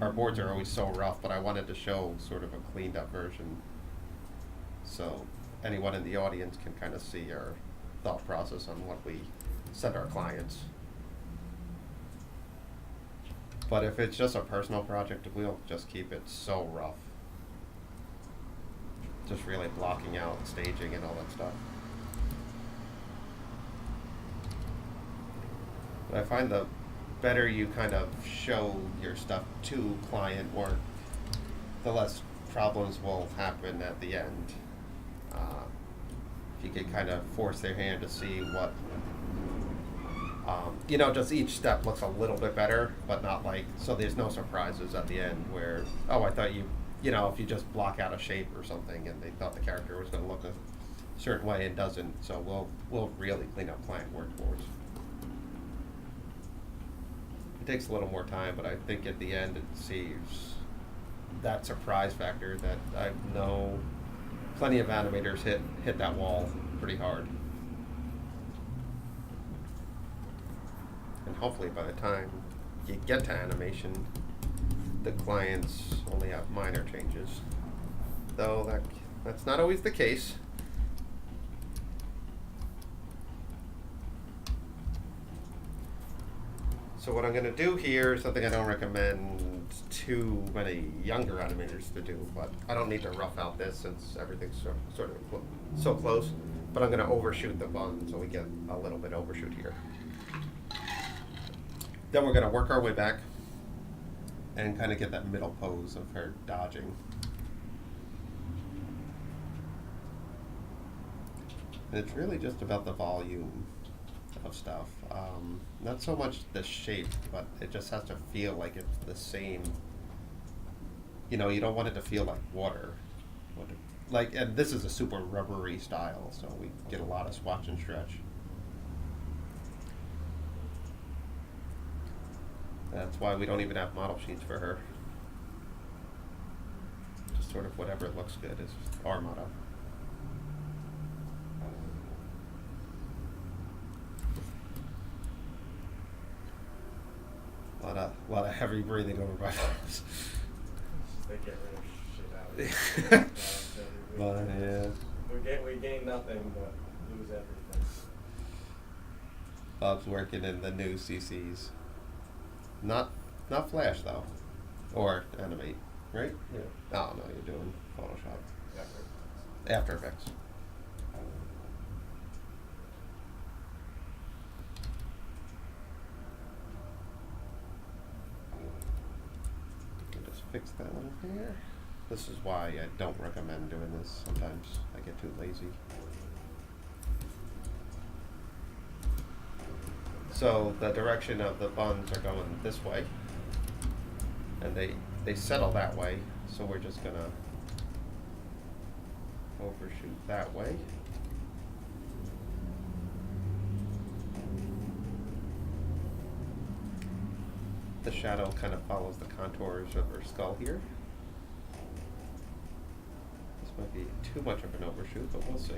[SPEAKER 1] Our boards are always so rough, but I wanted to show sort of a cleaned up version, so anyone in the audience can kind of see our thought process on what we send our clients. But if it's just a personal project, we'll just keep it so rough. Just really blocking out staging and all that stuff. But I find the better you kind of show your stuff to client work, the less problems will happen at the end. If you could kind of force their hand to see what, you know, just each step looks a little bit better, but not like, so there's no surprises at the end where, oh, I thought you know, if you just block out a shape or something and they thought the character was going to look a certain way and doesn't, so we'll really clean up client workboards. It takes a little more time, but I think at the end it saves that surprise factor that I know plenty of animators hit that wall pretty hard. And hopefully by the time you get to animation, the clients only have minor changes, though that's not always the case. So what I'm going to do here is something I don't recommend too many younger animators to do, but I don't need to rough out this since everything's sort of so close, but I'm going to overshoot the bun so we get a little bit overshoot here. Then we're going to work our way back and kind of get that middle pose of her dodging. And it's really just about the volume of stuff. Not so much the shape, but it just has to feel like it's the same. You know, you don't want it to feel like water. Like, and this is a super rubbery style, so we get a lot of swatch and stretch. That's why we don't even have model sheets for her. Just sort of whatever looks good is our motto. A lot of heavy breathing over my nose.
[SPEAKER 3] They get rid of shit out of it.
[SPEAKER 1] But yeah.
[SPEAKER 3] We gain nothing but lose everything.
[SPEAKER 1] Bob's working in the new CCs. Not Flash though, or Animate, right?
[SPEAKER 3] Yeah.
[SPEAKER 1] Oh no, you're doing Photoshop.
[SPEAKER 3] Yeah.
[SPEAKER 2] After Effects. Just fix that little hair. This is why I don't recommend doing this. Sometimes I get too lazy. So the direction of the buns are going this way, and they settle that way. So we're just gonna overshoot that way. The shadow kind of follows the contours of her skull here. This might be too much of an overshoot, but we'll see.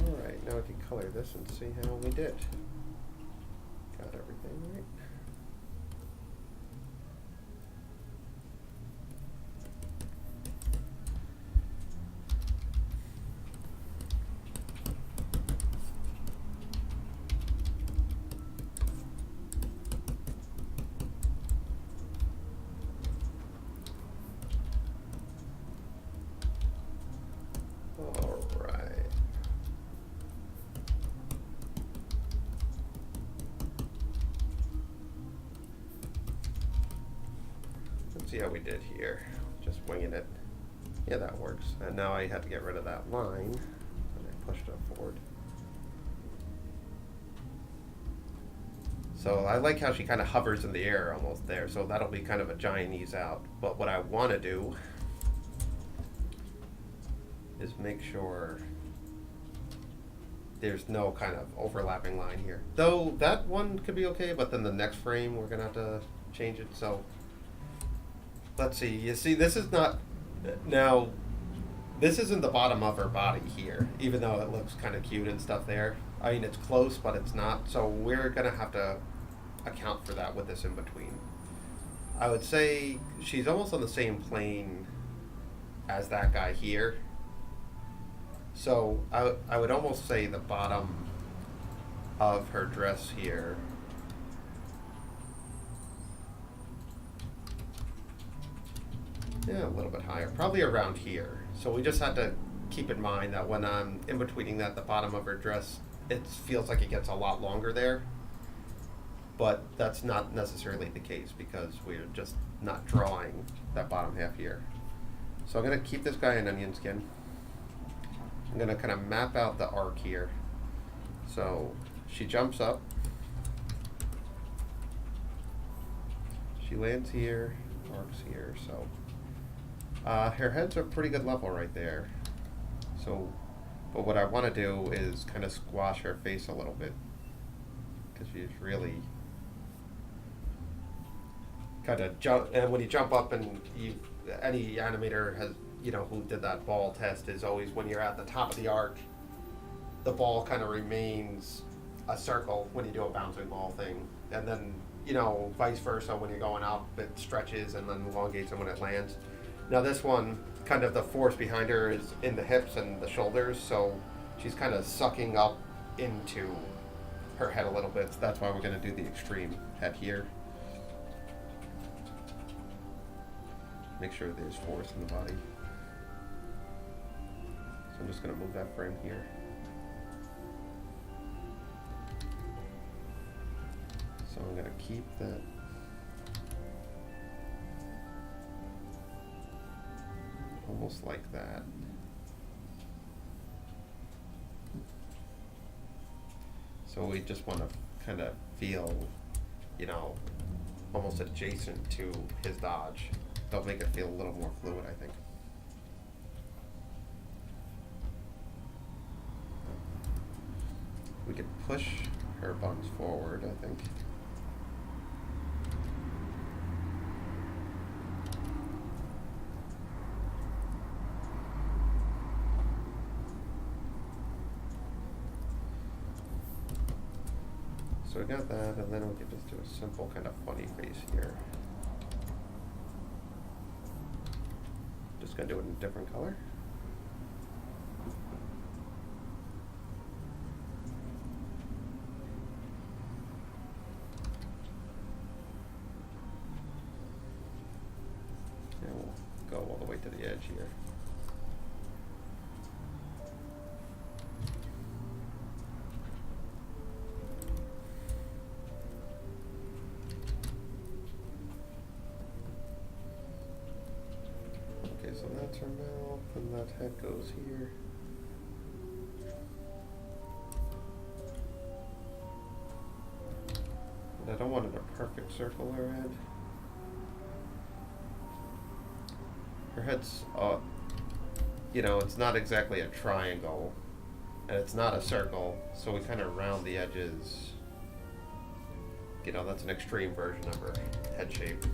[SPEAKER 2] Alright, now we can color this and see how we did. Got everything right. Alright. Let's see how we did here. Just winging it. Yeah, that works. And now I have to get rid of that line. And I pushed it forward. So I like how she kind of hovers in the air almost there. So that'll be kind of a giant ease out. But what I want to do is make sure there's no kind of overlapping line here. Though that one could be okay, but then the next frame we're gonna have to change it. So let's see. You see, this is not now. This isn't the bottom of her body here, even though it looks kind of cute and stuff there. I mean, it's close, but it's not. So we're gonna have to account for that with this in between. I would say she's almost on the same plane as that guy here. So I would almost say the bottom of her dress here a little bit higher, probably around here. So we just had to keep in mind that when I'm in betweening that, the bottom of her dress, it feels like it gets a lot longer there. But that's not necessarily the case because we're just not drawing that bottom half here. So I'm going to keep this guy in onion skin. I'm going to kind of map out the arc here. So she jumps up. She lands here, arcs here. So her head's a pretty good level right there. So, but what I want to do is kind of squash her face a little bit because she's really kind of jump. And when you jump up, and any animator has, who did that ball test, is always when you're at the top of the arc, the ball kind of remains a circle when you do a bouncing ball thing, and then vice versa when you're going up, it stretches and then elongates when it lands. Now this one, kind of the force behind her is in the hips and the shoulders, so she's kind of sucking up into her head a little bit. So that's why we're going to do the extreme head here. Make sure there's force in the body. So I'm just going to move that frame here. So I'm going to keep that almost like that. So we just want to kind of feel, almost adjacent to his dodge. They'll make it feel a little more fluid, I think. We could push her buns forward, I think. So we got that, and then we can just do a simple kind of funny face here. Just gonna do it in a different color. go all the way to the edge here. Okay, so that's her mouth, and that head goes here. And I don't want it a perfect circle, her head. Her head's, you know, it's not exactly a triangle, and it's not a circle, so we kind of round the edges. You know, that's an extreme version of her head shape.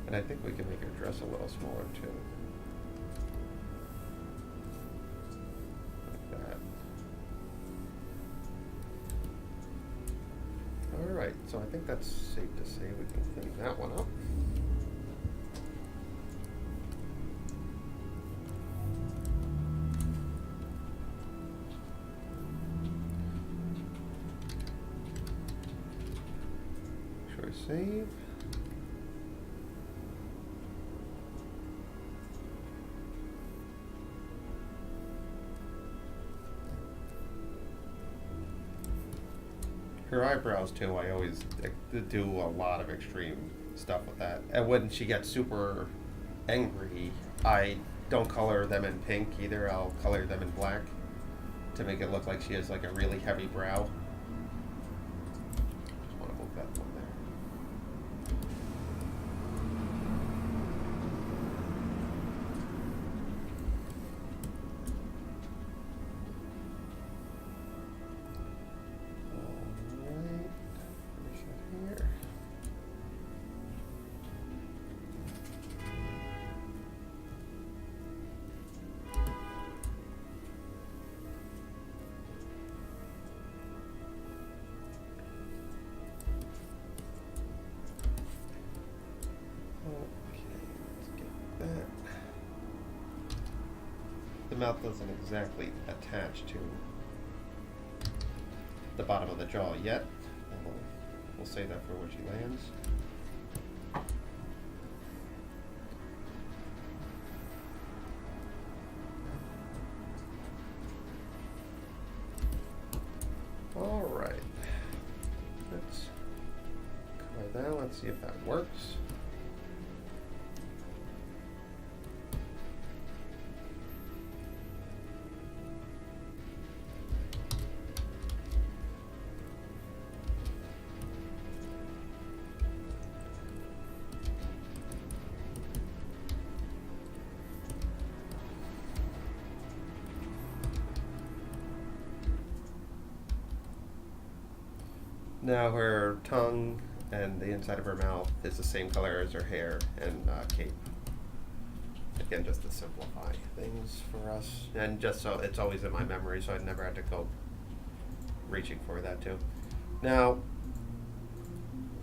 [SPEAKER 2] And I think we can make her dress a little smaller too. Like that. Alright, so I think that's safe to say we can clean that one up. Should we save? Her eyebrows too, I always do a lot of extreme stuff with that. And when she gets super angry, I don't color them in pink either. I'll color them in black to make it look like she has like a really heavy brow. Just want to move that one there. The mouth doesn't exactly attach to the bottom of the jaw yet. We'll say that for where she lands. All right. Let's try that. Let's see if that works. Now her tongue and the inside of her mouth is the same color as her hair and cape. Again, just to simplify things for us. And just so it's always in my memory, so I never had to go reaching for that too. Now,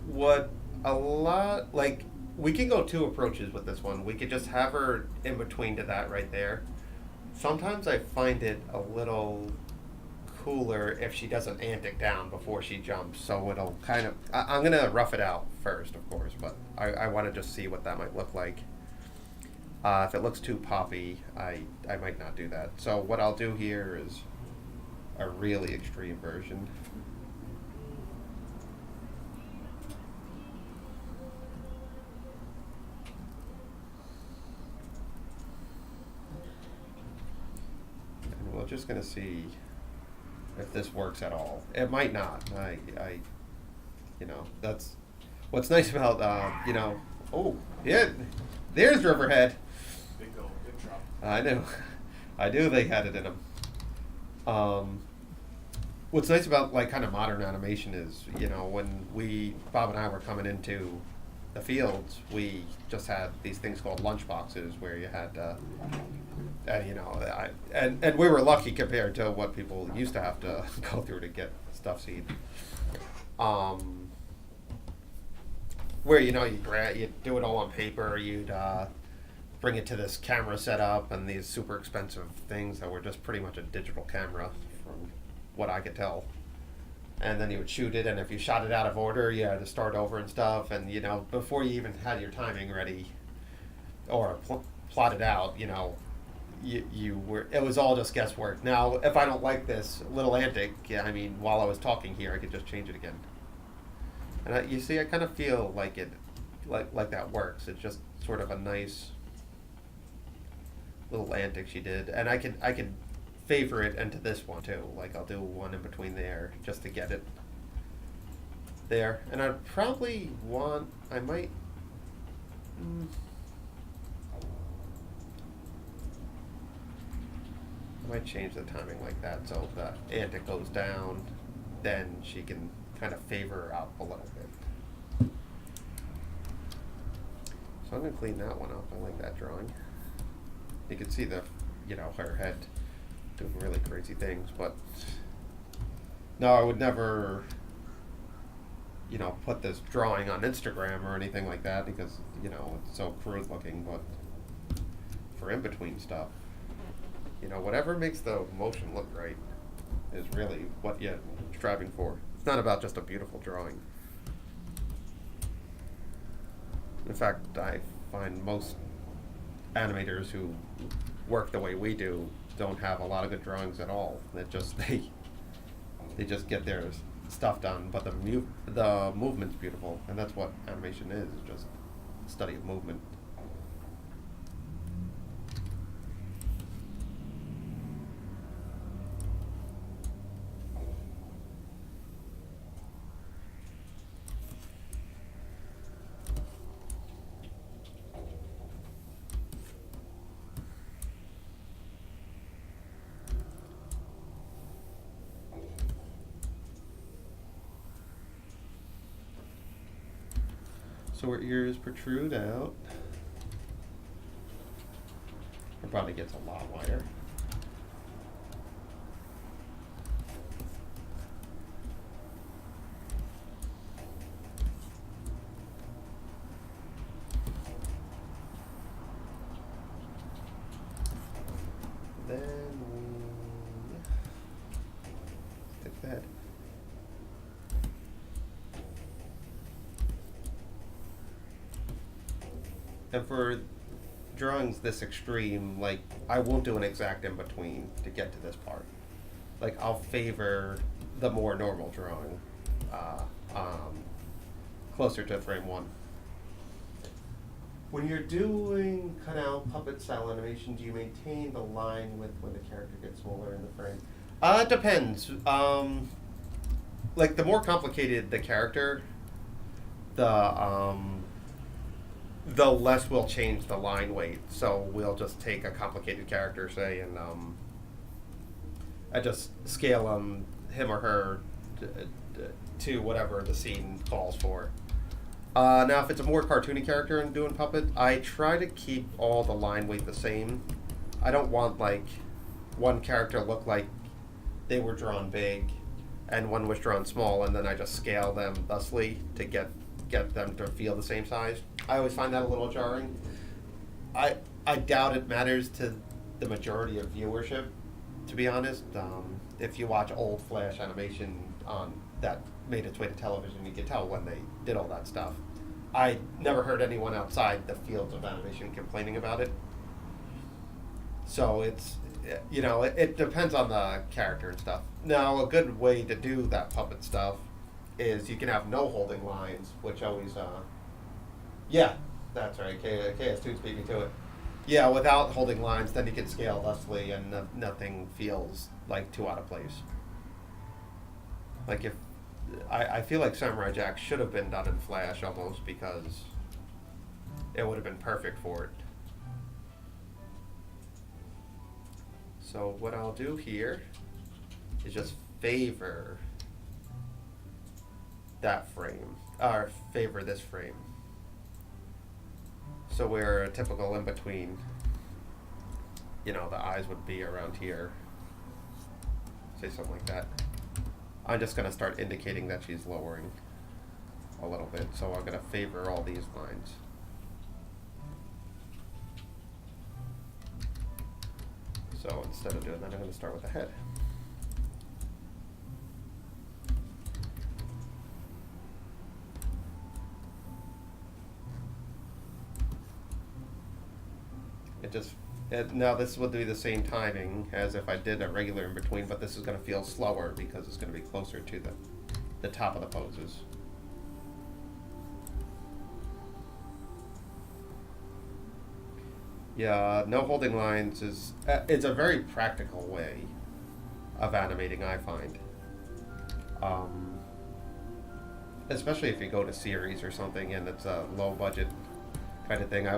[SPEAKER 2] what a lot, like, we can go two approaches with this one. We could just have her in between to that right there. Sometimes I find it a little cooler if she does an antic down before she jumps, so it'll kind of, I'm gonna rough it out first, of course, but I want to just see what that might look like. If it looks too poppy, I might not do that. So what I'll do here is a really extreme version. And we're just gonna see if this works at all. It might not. You know, that's what's nice about, you know, oh, yeah, there's Riverhead.
[SPEAKER 3] Big goal, good drop.
[SPEAKER 2] I knew. I knew they had it in them. What's nice about, like, kind of modern animation is, you know, when Bob and I were coming into the fields, we just had these things called lunch boxes where you had, you know, and we were lucky compared to what people used to have to go through to get stuff seed. Where, you know, you do it all on paper, you'd
[SPEAKER 1] bring it to this camera setup and these super expensive things that were just pretty much a digital camera from what I could tell. And then you would shoot it, and if you shot it out of order, you had to start over and stuff. And you know, before you even had your timing ready or plotted out, you know, you were, it was all just guesswork. Now, if I don't like this little antic, yeah, I mean, while I was talking here, I could just change it again. And you see, I kind of feel like it, like that works. It's just sort of a nice little antic she did, and I can favor it into this one too. Like I'll do one in between there just to get it there. And I'd probably want, I might, I might change the timing like that so the antic goes down, then she can kind of favor her out a little bit. So I'm gonna clean that one up. I like that drawing. You can see the, you know, her head doing really crazy things, but no, I would never, you know, put this drawing on Instagram or anything like that because, you know, it's so crude looking, but for in-between stuff, you know, whatever makes the motion look right is really what you're striving for. It's not about just a beautiful drawing. In fact, I find most animators who work the way we do don't have a lot of good drawings at all. That just they just get their stuff done, but the movement's beautiful, and that's what animation is just study of movement. So her ears protrude out. Her body gets a lot wider. Then we stick that. And for drawings this extreme, like, I won't do an exact in between to get to this part. Like, I'll favor the more normal drawing, closer to frame one. When you're doing cutout puppet style animation, do you maintain the line width when the character gets smaller in the frame? It depends. Like, the more complicated the character, the less we'll change the line weight. So we'll just take a complicated character, say, and I just scale him or her to whatever the scene calls for. Now, if it's a more cartoony character and doing puppet, I try to keep all the line weight the same. I don't want, like, one character look like they were drawn big and one was drawn small, and then I just scale them thusly to get them to feel the same size. I always find that a little jarring. I doubt it matters to the majority of viewership, to be honest. If you watch old Flash animation that made its way to television, you can tell when they did all that stuff. I never heard anyone outside the fields of animation complaining about it. So it's, you know, it depends on the character and stuff. Now, a good way to do that puppet stuff is you can have no holding lines, which always, yeah, that's right, KS2's beat me to it. Yeah, without holding lines, then you can scale thusly and nothing feels like too out of place. Like if, I feel like Samurai Jack should have been done in Flash almost because it would have been perfect for it. So what I'll do here is just favor that frame, or favor this frame. So we're a typical in-between, you know, the eyes would be around here, say something like that. I'm just gonna start indicating that she's lowering a little bit, so I'm gonna favor all these lines. So instead of doing that, I'm going to start with the head. Now this will do the same timing as if I did a regular in between, but this is going to feel slower because it's going to be closer to the top of the poses. Yeah, no holding lines is it's a very practical way of animating, I find. Especially if you go to series or something and it's a low budget kind of thing.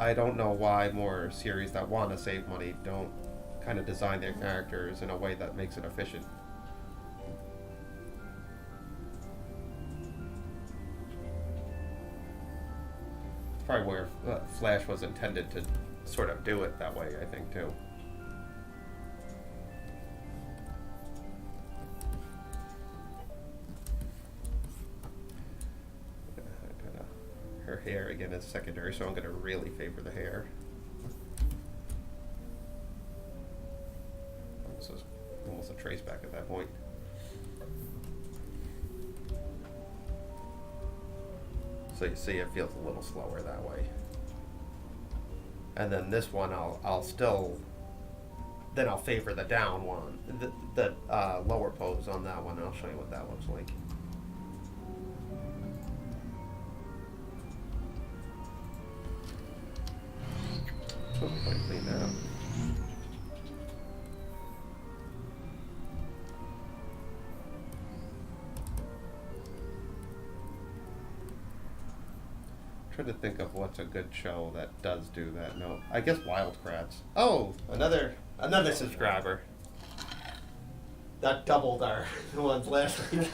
[SPEAKER 1] I don't know why more series that want to save money don't kind of design their characters in a way that makes it efficient. It's probably where Flash was intended to sort of do it that way, I think, too. Her hair again is secondary, so I'm going to really favor the hair. This is almost a trace back at that point. So you see, it feels a little slower that way. And then this one, I'll favor the down one, the lower pose on that one. I'll show you what that looks like. Clean that up. Trying to think of what's a good show that does do that. No, I guess Wildcrats. Oh, another subscriber. That doubled our ones last week.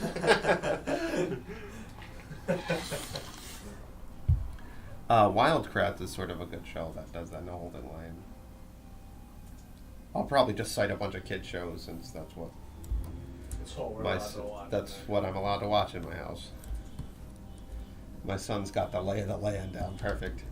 [SPEAKER 1] Wildcrats is sort of a good show that does that no holding line. I'll probably just cite a bunch of kid shows since that's what that's what I'm allowed to watch in my house. My son's got the lay of the land down perfect.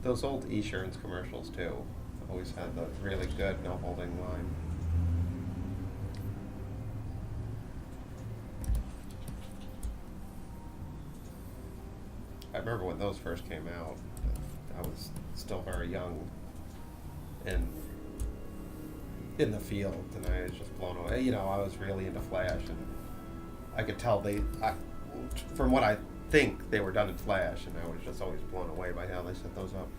[SPEAKER 1] Those old Esurance commercials too always had the really good no holding line. I remember when those first came out. I was still very young and in the field, and I was just blown away. You know, I was really into Flash, and I could tell from what I think they were done in Flash, and I was just always blown away by how they set those up.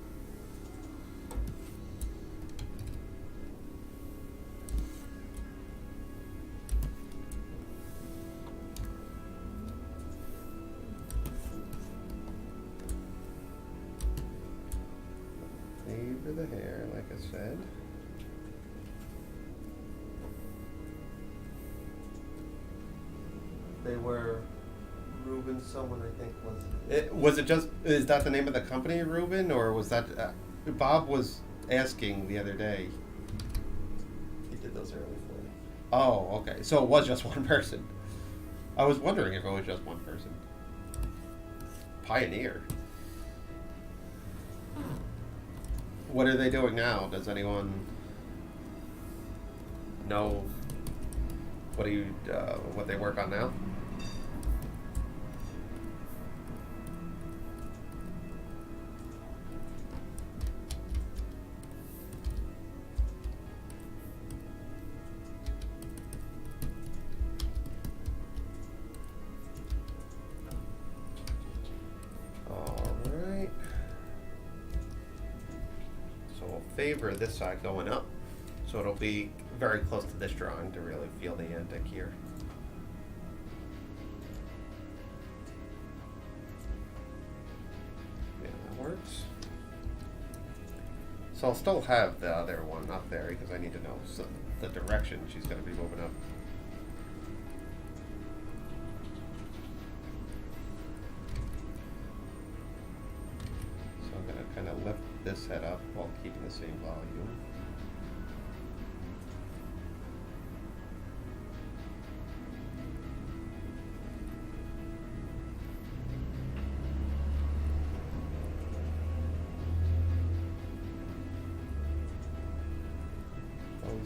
[SPEAKER 1] Favor the hair, like I said. They were Reuben. Someone I think was. Is that the name of the company, Reuben, or was that Bob was asking the other day?
[SPEAKER 3] He did those early for you.
[SPEAKER 1] Oh, okay. So it was just one person. I was wondering if it was just one person. Pioneer. What are they doing now? Does anyone know what they work on now? Favor this side going up, so it'll be very close to this drawing to really feel the antic here. Yeah, that works. So I'll still have the other one up there because I need to know the direction she's going to be moving up. So I'm going to kind of lift this head up while keeping the same volume.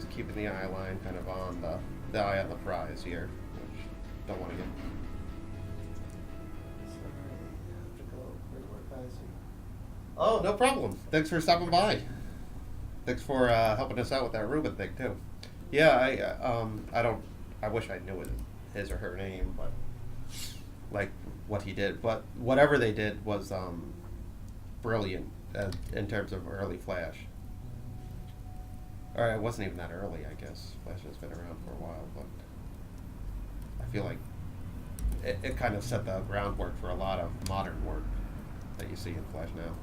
[SPEAKER 2] just keeping the eye line kind of on the eye on the prize here, which don't want to get. Sorry, I have to go. Where do our guys are? Oh, no problem. Thanks for stopping by. Thanks for helping us out with that Reuben thing too. Yeah, I don't. I wish I knew his or her name, but like what he did. But whatever they did was brilliant in terms of early Flash. Or it wasn't even that early, I guess. Flash has been around for a while, but I feel like it kind of set the groundwork for a lot of modern work that you see in Flash now.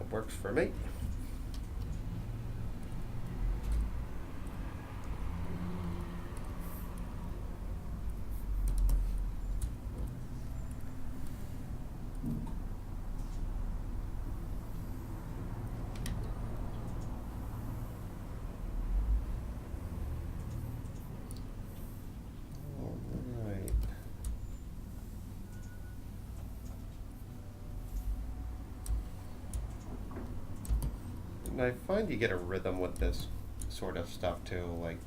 [SPEAKER 2] Works for me. All right. And I find you get a rhythm with this sort of stuff too, like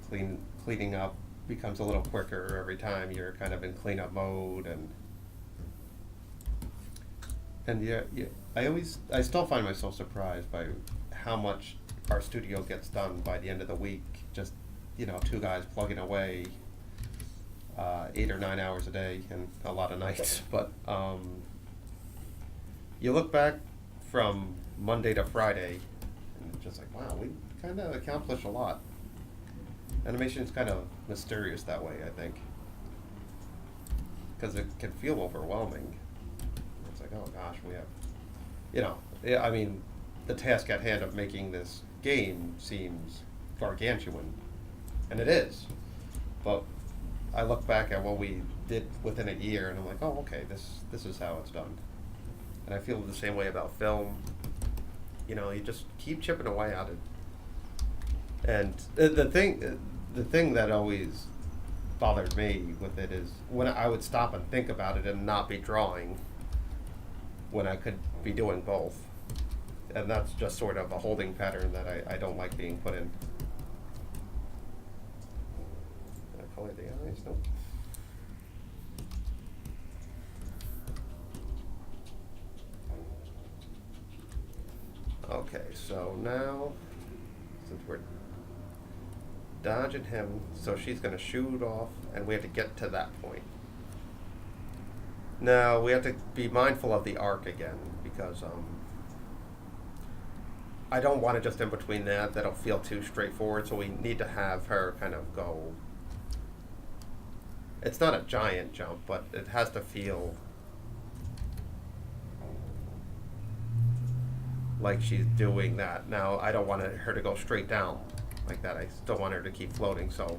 [SPEAKER 2] cleaning up becomes a little quicker every time you're kind of in cleanup mode, and yeah, I still find myself surprised by how much our studio gets done by the end of the week. Just, two guys plugging away 8 or 9 hours a day and a lot of nights. But you look back from Monday to Friday, and it's just like, wow, we kind of accomplished a lot. Animation's kind of mysterious that way, I think, because it can feel overwhelming. It's like, oh gosh, we have, I mean, the task at hand of making this game seems gargantuan, and it is. But I look back at what we did within a year, and I'm like, oh, okay, this is how it's done. And I feel the same way about film. You just keep chipping away at it. And the thing that always bothered me with it is when I would stop and think about it and not be drawing, when I could be doing both. And that's just sort of a holding pattern that I don't like being put in. Did I color the eyes? Nope. Okay, so now, since we're dodging him, so she's going to shoot off, and we have to get to that point. Now, we have to be mindful of the arc again, because I don't want it just in between that'll feel too straightforward, so we need to have her kind of go. It's not a giant jump, but it has to feel like she's doing that. Now, I don't want her to go straight down like that. I still want her to keep floating, so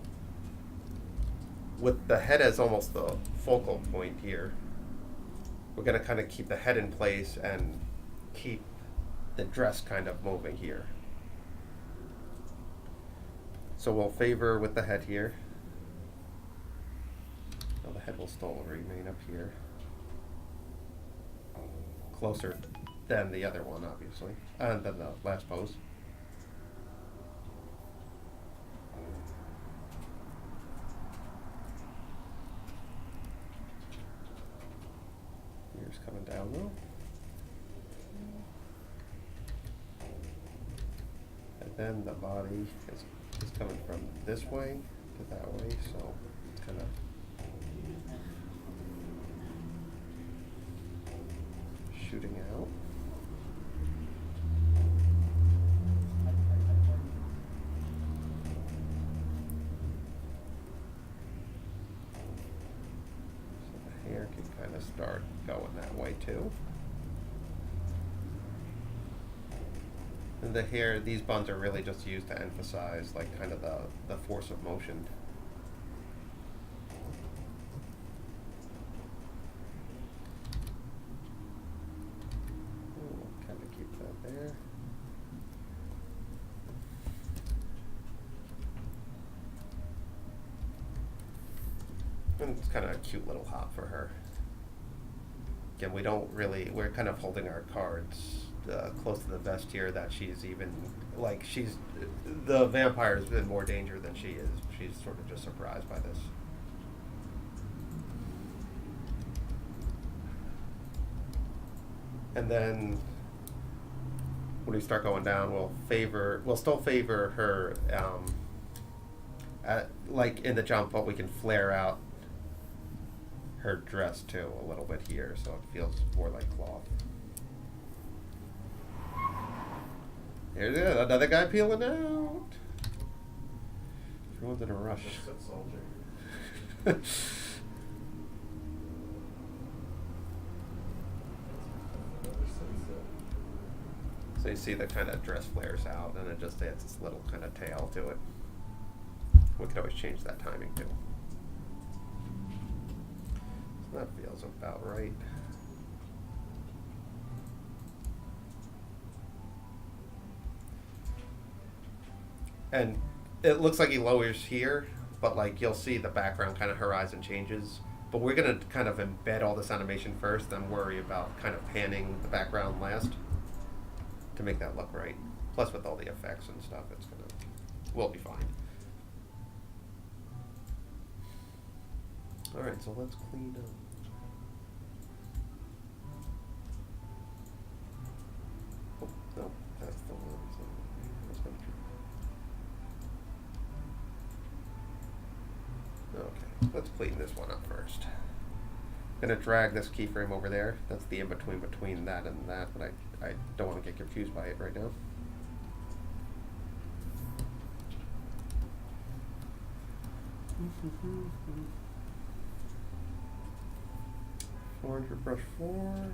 [SPEAKER 2] with the head as almost the focal point here, we're going to kind of keep the head in place and keep the dress kind of moving here. So we'll favor with the head here. Now the head will still remain up here, closer than the other one, obviously, and than the last pose. Ears coming down though. And then the body is coming from this way to that way, so it's kind of shooting out. So the hair can kind of start going that way too. And the hair, these buns are really just used to emphasize like kind of the force of motion. Kind of keep that there. And it's kind of a cute little hop for her. and we're kind of holding our cards close to the vest here that she's even, like, the vampire's in more danger than she is. She's sort of just surprised by this. And then when we start going down, we'll still favor her, like in the jump, but we can flare out her dress too a little bit here, so it feels more like cloth. Here's another guy peeling out. Everyone's in a rush.
[SPEAKER 3] Just a soldier.
[SPEAKER 2] So you see the kind of dress flares out, and it just adds this little kind of tail to it. We could always change that timing too. So that feels about right. And it looks like he lowers here, but like you'll see the background kind of horizon changes. But we're gonna kind of embed all this animation first, then worry about kind of panning the background last to make that look right. Plus with all the effects and stuff, we'll be fine. All right, so let's clean up. Oh, no, that's the one. That's not true. Okay, let's clean this one up first. I'm gonna drag this keyframe over there. That's the in-between between that and that, but I don't want to get confused by it right now. Mm-hmm. 400 brush 4.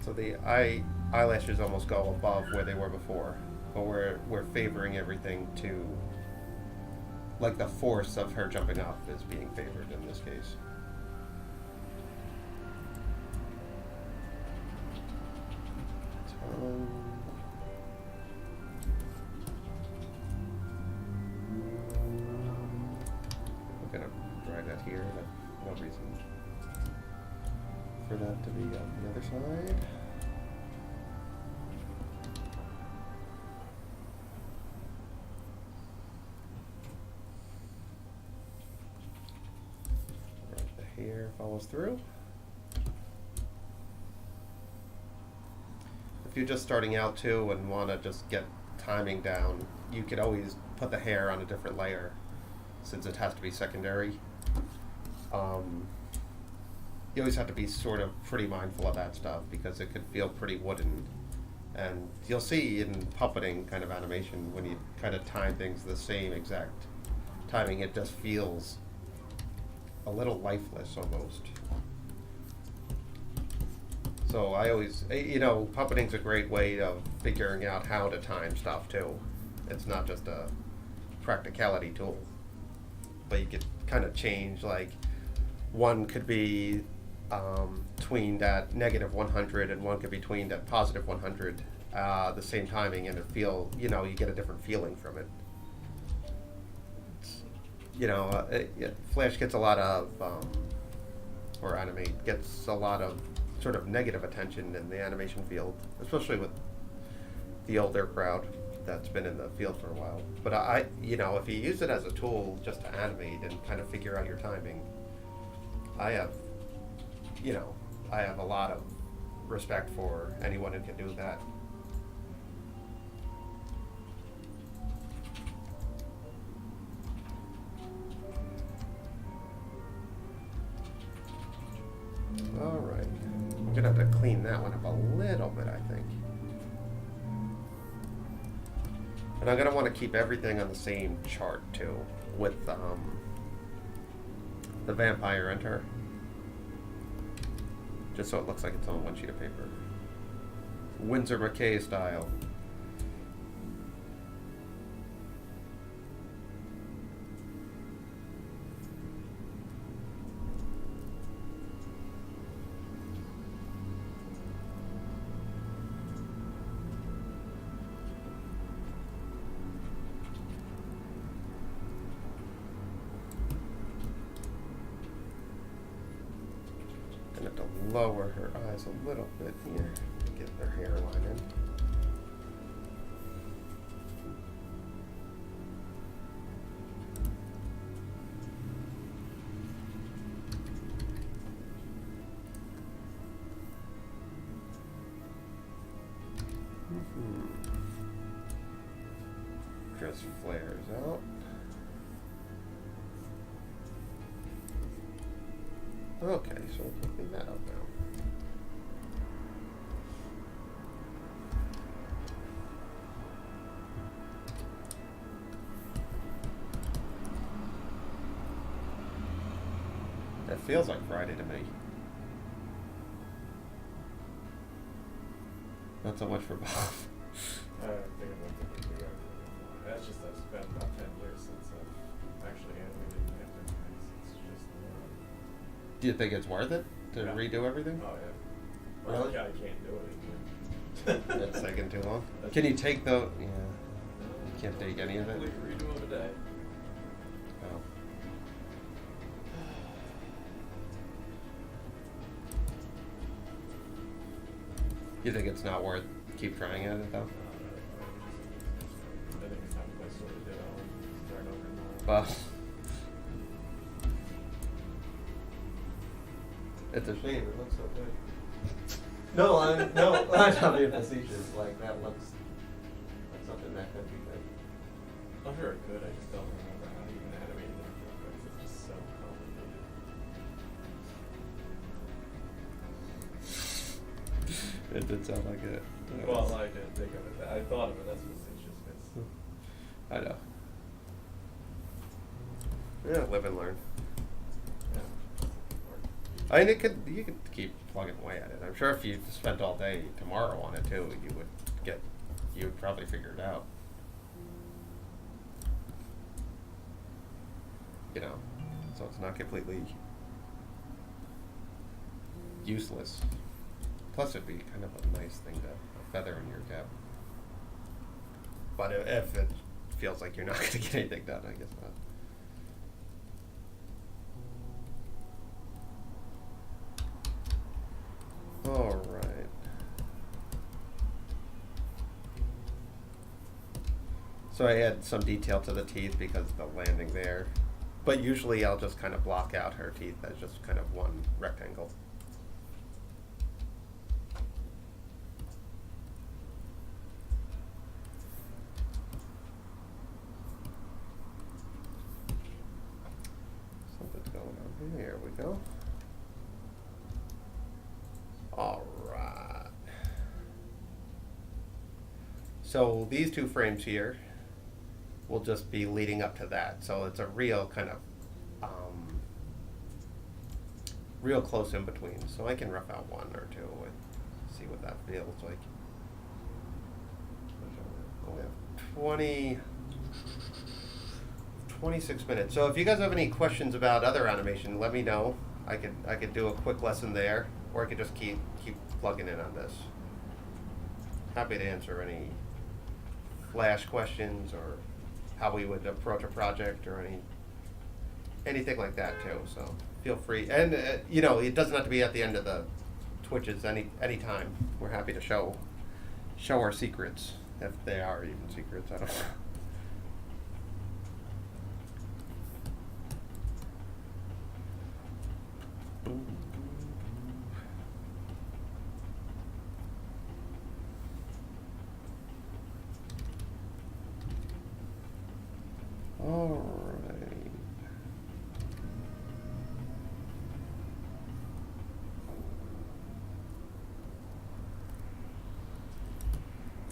[SPEAKER 2] So the eyelashes almost go above where they were before, but we're favoring everything to, like, the force of her jumping up is being favored in this case. I'm gonna drag that here. No reason for that to be on the other side. Right, the hair follows through. If you're just starting out too and want to just get timing down, you could always put the hair on a different layer since it has to be secondary. You always have to be sort of pretty mindful of that stuff because it could feel pretty wooden. And you'll see in puppeting kind of animation, when you kind of time things the same exact timing, it just feels a little lifeless almost. So I always, puppeting's a great way of figuring out how to time stuff too. It's not just a practicality tool, but you could kind of change, like, one could be tweened at negative 100 and one could be tweened at positive 100, the same timing, and you get a different feeling from it. Flash gets a lot of, or Animate gets a lot of sort of negative attention in the animation field, especially with the older crowd that's been in the field for a while. But if you use it as a tool just to animate and kind of figure out your timing, I have a lot of respect for anyone who can do that. All right, I'm gonna have to clean that one up a little bit, I think. And I'm gonna want to keep everything on the same chart too, with the vampire and her. Just so it looks like it's on one sheet of paper. Windsor McKay style.
[SPEAKER 1] have to lower her eyes a little bit here to get their hairline in. Dress flares out. Okay, so we're clean that up now. That feels like Friday to me. Not so much for Bob.
[SPEAKER 3] I think I'm looking to do everything. That's just I've spent about 10 years since I've actually animated my enterprise. It's just.
[SPEAKER 1] Do you think it's worth it to
[SPEAKER 3] Yeah.
[SPEAKER 1] redo everything?
[SPEAKER 3] Oh yeah.
[SPEAKER 1] Really?
[SPEAKER 3] I can't do it anymore.
[SPEAKER 1] That's taking too long.
[SPEAKER 3] That's-
[SPEAKER 1] Can you take the? Yeah. You can't take any of it.
[SPEAKER 3] Complete redo of a day.
[SPEAKER 1] Oh. You think it's not worth keep trying at it though?
[SPEAKER 3] I think it's time to play sort of ditto and start over and over.
[SPEAKER 1] Well, it's a shame. It looks so good. No, I'm not being facetious. Like that looks like something that could be good.
[SPEAKER 3] I'm sure it could. I just don't remember how to even animate it. It's just so complicated.
[SPEAKER 1] It did sound like it.
[SPEAKER 3] Well, I didn't think of it. I thought of it as facetious.
[SPEAKER 1] I know. Yeah, live and learn.
[SPEAKER 3] Yeah.
[SPEAKER 1] I mean, you could keep plugging away at it. I'm sure if you spent all day tomorrow on it too, you would probably figure it out. You know, so it's not completely useless. Plus, it'd be kind of a nice thing to a feather in your cap. But if it feels like you're not going to get anything done, I guess not. All right. So I add some detail to the teeth because of the landing there. But usually I'll just kind of block out her teeth as just kind of one rectangle. Something's going on here. Here we go. All right. So these two frames here will just be leading up to that. So it's a real kind of real close in between. So I can rough out one or two and see what that feels like. We have 26 minutes. So if you guys have any questions about other animation, let me know. I could do a quick lesson there, or I could just keep plugging in on this. Happy to answer any flash questions or how we would approach a project or anything like that too. So feel free, and you know, it doesn't have to be at the end of the Twitches any time. We're happy to show our secrets, if they are even secrets. I don't know. All right.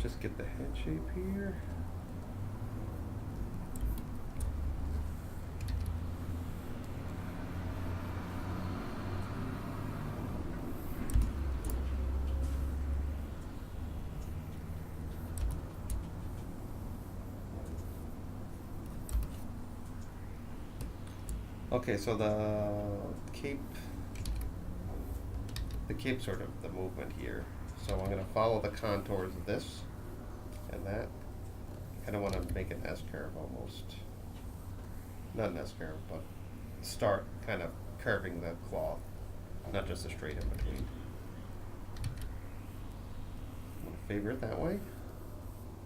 [SPEAKER 1] Just get the head shape here. Okay, so the cape sort of the movement here. So I'm going to follow the contours of this and that. I kind of want to make an S-curve almost. Not an S-curve, but start kind of curving the cloth.
[SPEAKER 2] not just a straight in between. I'm going to favor it that way,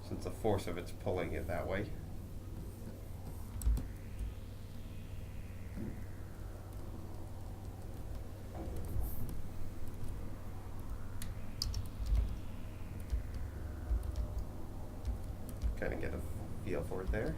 [SPEAKER 2] since the force of it's pulling it that way. Kind of get a feel for it there.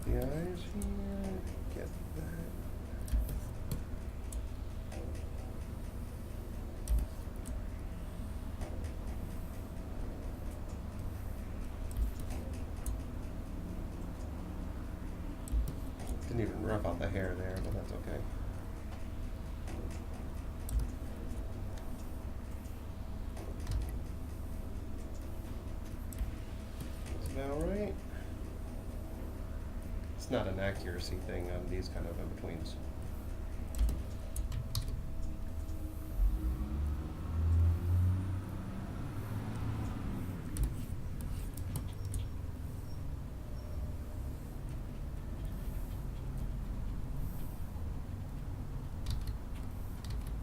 [SPEAKER 2] The eyes here, get that. Didn't even rough out the hair there, but that's okay. That's about right. It's not an accuracy thing on these kind of in-betweens.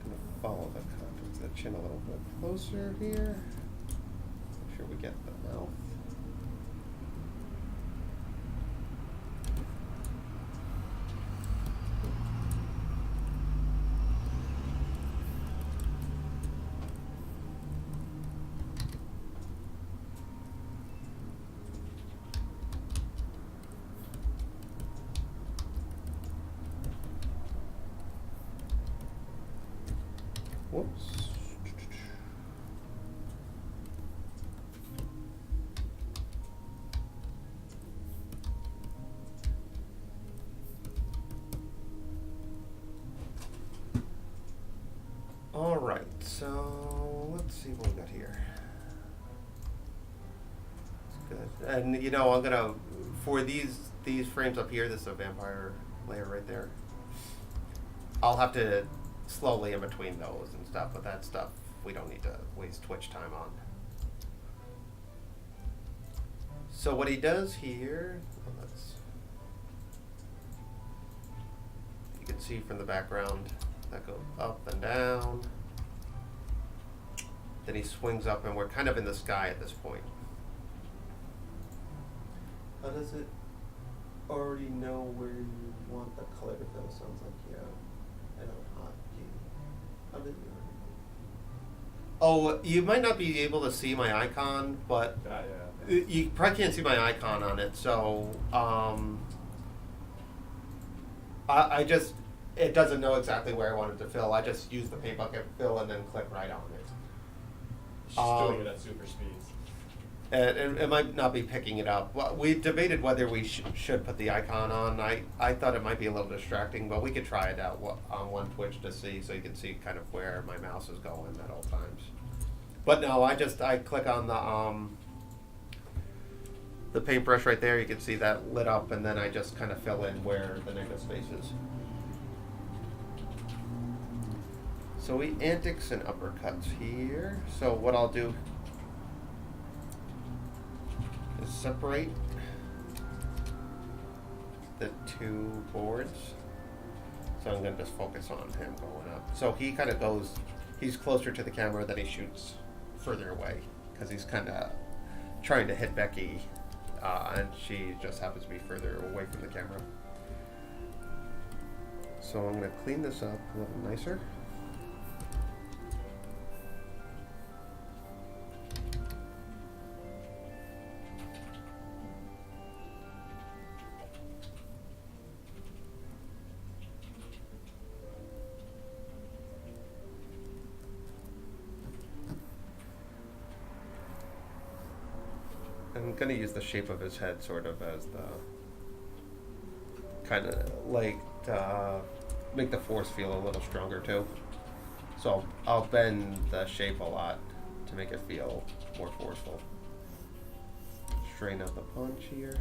[SPEAKER 2] Gonna follow the contours of the chin a little bit closer here. Make sure we get the mouth. Whoops. All right, so let's see what we got here. That's good. And you know, I'm gonna, for these frames up here, this is a vampire layer right there. I'll have to slowly in between those and stuff, but that stuff we don't need to waste Twitch time on. So what he does here, you can see from the background, that goes up and down. Then he swings up and we're kind of in the sky at this point.
[SPEAKER 4] How does it already know where you want the color to go? Sounds like you have an hotkey. How did you
[SPEAKER 1] Oh, you might not be able to see my icon, but
[SPEAKER 3] Yeah.
[SPEAKER 1] you probably can't see my icon on it, so I just, it doesn't know exactly where I want it to fill. I just use the paint bucket fill and then click right on it.
[SPEAKER 3] It's just doing it at super speeds.
[SPEAKER 1] And it might not be picking it up. Well, we debated whether we should put the icon on. I thought it might be a little distracting, but we could try it out on one Twitch to see, so you can see kind of where my mouse is going at all times. But no, I click on the paintbrush right there. You can see that lit up, and then I just kind of fill in where the negative space is. So we antics and uppercuts here. So what I'll do is separate the two boards. So I'm going to just focus on him going up. So he kind of goes, he's closer to the camera than he shoots further away, because he's kind of trying to hit Becky, and she just happens to be further away from the camera. So I'm going to clean this up a little nicer. I'm going to use the shape of his head sort of as the kind of like make the force feel a little stronger too.
[SPEAKER 2] So I'll bend the shape a lot to make it feel more forceful. Straighten out the punch here.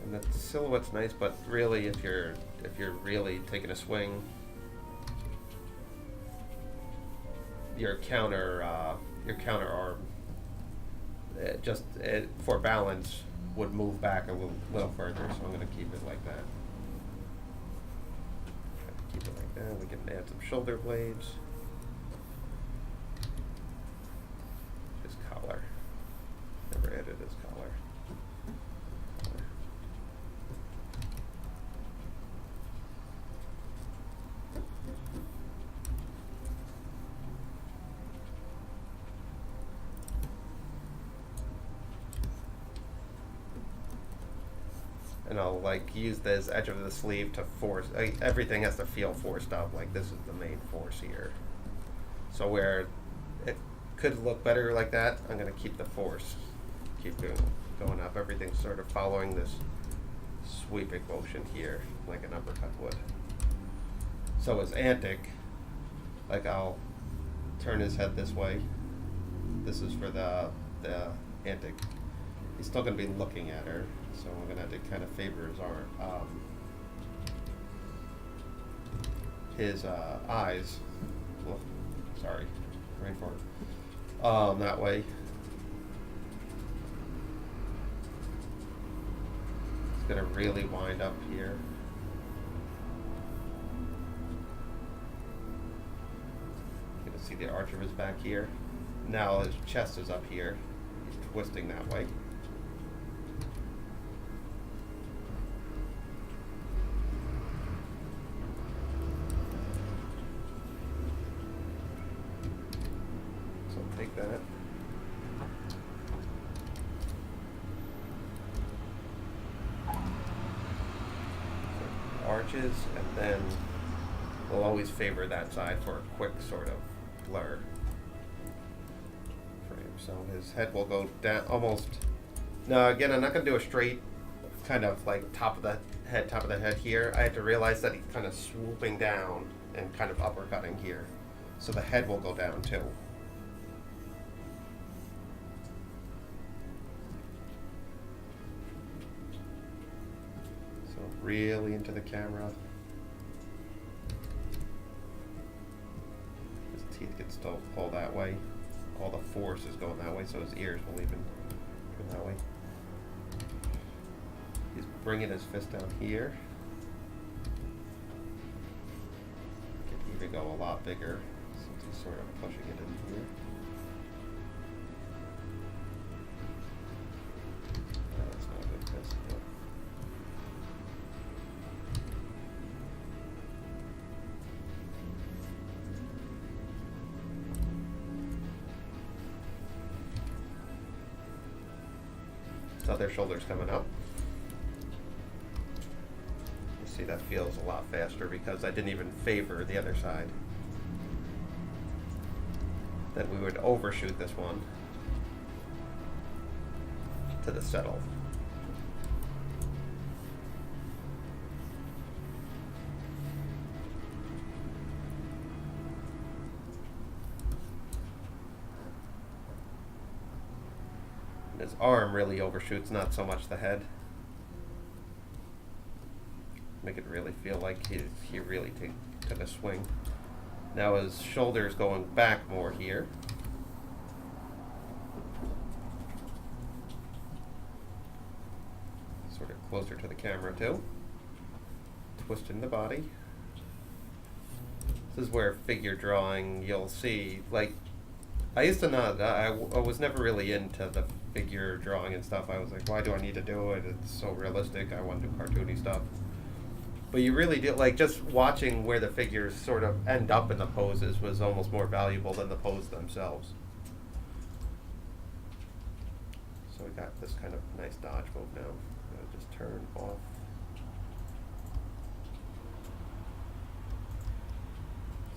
[SPEAKER 2] And the silhouette's nice, but really, if you're really taking a swing, your counter arm, for balance would move back a little further. So I'm going to keep it like that. Keep it like that. We can add some shoulder blades. His collar. Never added his collar. And I'll like use this edge of the sleeve to force, everything has to feel forced up, like this is the main force here. So where it could look better like that, I'm going to keep the force, keep going up. Everything's sort of following this sweeping motion here, like an uppercut would. So as Antic, like I'll turn his head this way. This is for the Antic. He's still going to be looking at her, so I'm going to have to kind of favor his arm. His eyes, well, sorry, brain fart. That way. It's going to really wind up here. You can see the arch of his back here. Now his chest is up here. He's twisting that way. Take that. So arches, and then we'll always favor that side for a quick sort of blur frame. So his head will go down almost. Now again, I'm not going to do a straight kind of like top of the head here. I had to realize that he's kind of swooping down and kind of uppercutting here. So the head will go down too. Really into the camera. His teeth can still pull that way. All the force is going that way, so his ears will even go that way. He's bringing his fist down here. Could even go a lot bigger since he's sort of pushing it in here. No, that's not a good fist. No. So their shoulders coming up. You see that feels a lot faster because I didn't even favor the other side. Then we would overshoot this one to the settle. His arm really overshoots, not so much the head. Make it really feel like he really took a swing. Now his shoulder's going back more here. Sort of closer to the camera too. Twisting the body. This is where figure drawing, you'll see, like, I used to not, I was never really into the figure drawing and stuff. I was like, why do I need to do it? It's so realistic. I want to do cartoony stuff. But you really do, like, just watching where the figures sort of end up in the poses was almost more valuable than the pose themselves. So we got this kind of nice dodge move now. I'm gonna just turn off.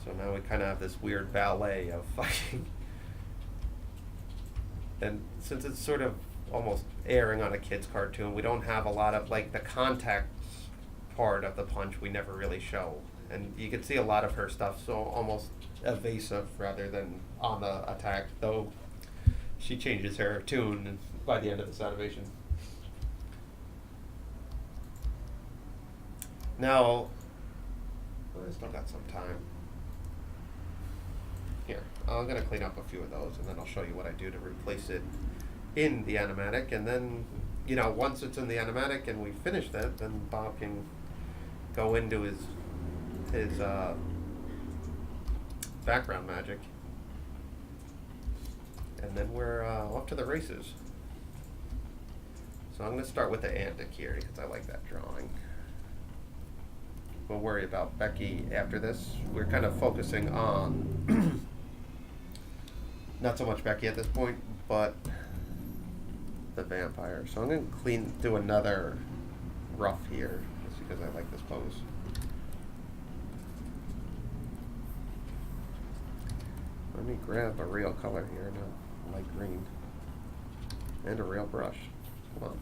[SPEAKER 2] So now we kind of have this weird ballet of fighting. And since it's sort of
[SPEAKER 1] almost airing on a kid's cartoon. We don't have a lot of, like, the contact part of the punch we never really show. And you can see a lot of her stuff so almost evasive rather than on the attack, though she changes her tune by the end of this animation. Now, I still got some time. Here, I'm going to clean up a few of those, and then I'll show you what I do to replace it in the animatic. And then, you know, once it's in the animatic and we finish that, then Bob can go into his background magic. And then we're off to the races. So I'm going to start with the Antic here, because I like that drawing. We'll worry about Becky after this. We're kind of focusing on not so much Becky at this point, but the vampire. So I'm going to do another rough here, just because I like this pose. Let me grab a real color here now, light green, and a real brush. Come on.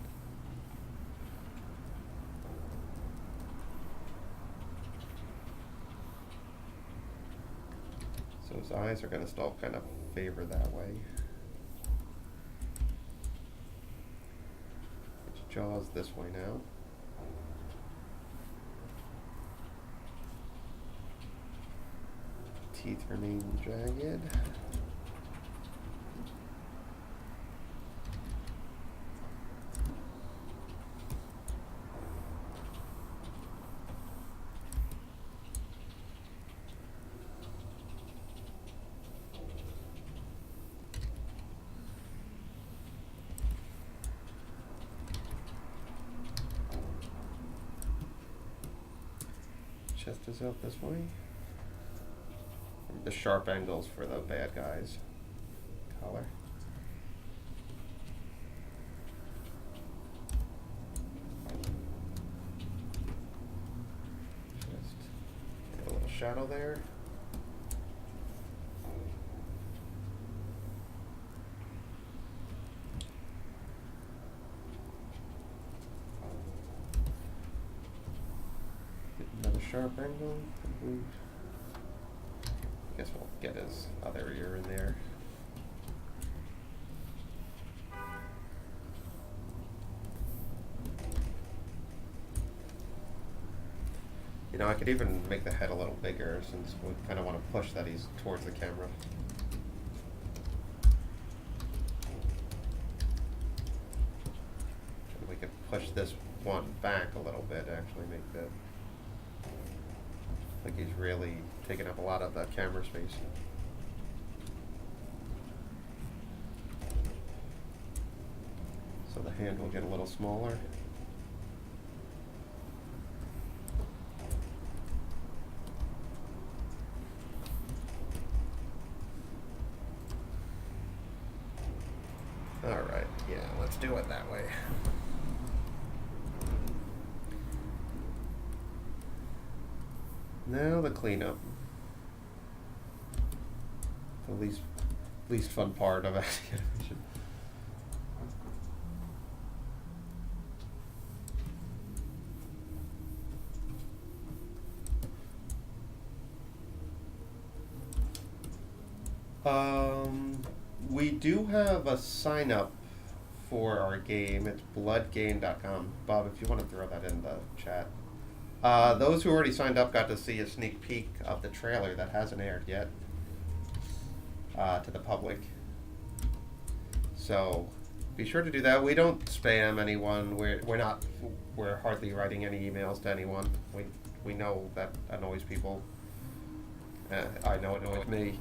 [SPEAKER 1] So his eyes are going to still kind of favor that way. His jaw's this way now. Teeth remain jagged. Chest is out this way. The sharp angles for the bad guys. Color. Just get a little shadow there. Get another sharp angle. I guess we'll get his other ear in there. You know, I could even make the head a little bigger since we kind of want to push that he's towards the camera. And we could push this one back a little bit, actually make the like he's really taking up a lot of the camera space. So the hand will get a little smaller. All right, yeah, let's do it that way. Now the cleanup. The least fun part of animation. We do have a sign up for our game. It's bloodgain.com. Bob, if you want to throw that in the chat. Those who already signed up got to see a sneak peek of the trailer that hasn't aired yet to the public. So be sure to do that. We don't spam anyone. We're hardly writing any emails to anyone. We know that annoys people. I know it annoys me.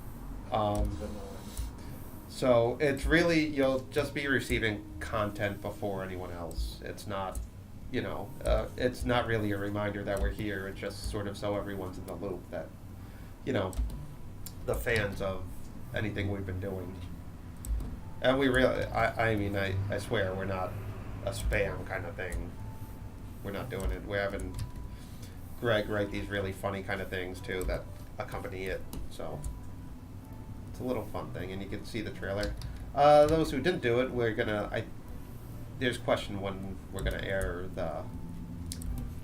[SPEAKER 1] So it's really, you'll just be receiving content before anyone else. It's not, it's not really a reminder that we're here. It's just sort of so everyone's in the loop that, the fans of anything we've been doing. And we really, I swear we're not a spam kind of thing. We're not doing it. We're having Greg write these really funny kind of things too that accompany it. So it's a little fun thing, and you can see the trailer. Those who didn't do it, we're gonna,
[SPEAKER 2] there's question when we're gonna air the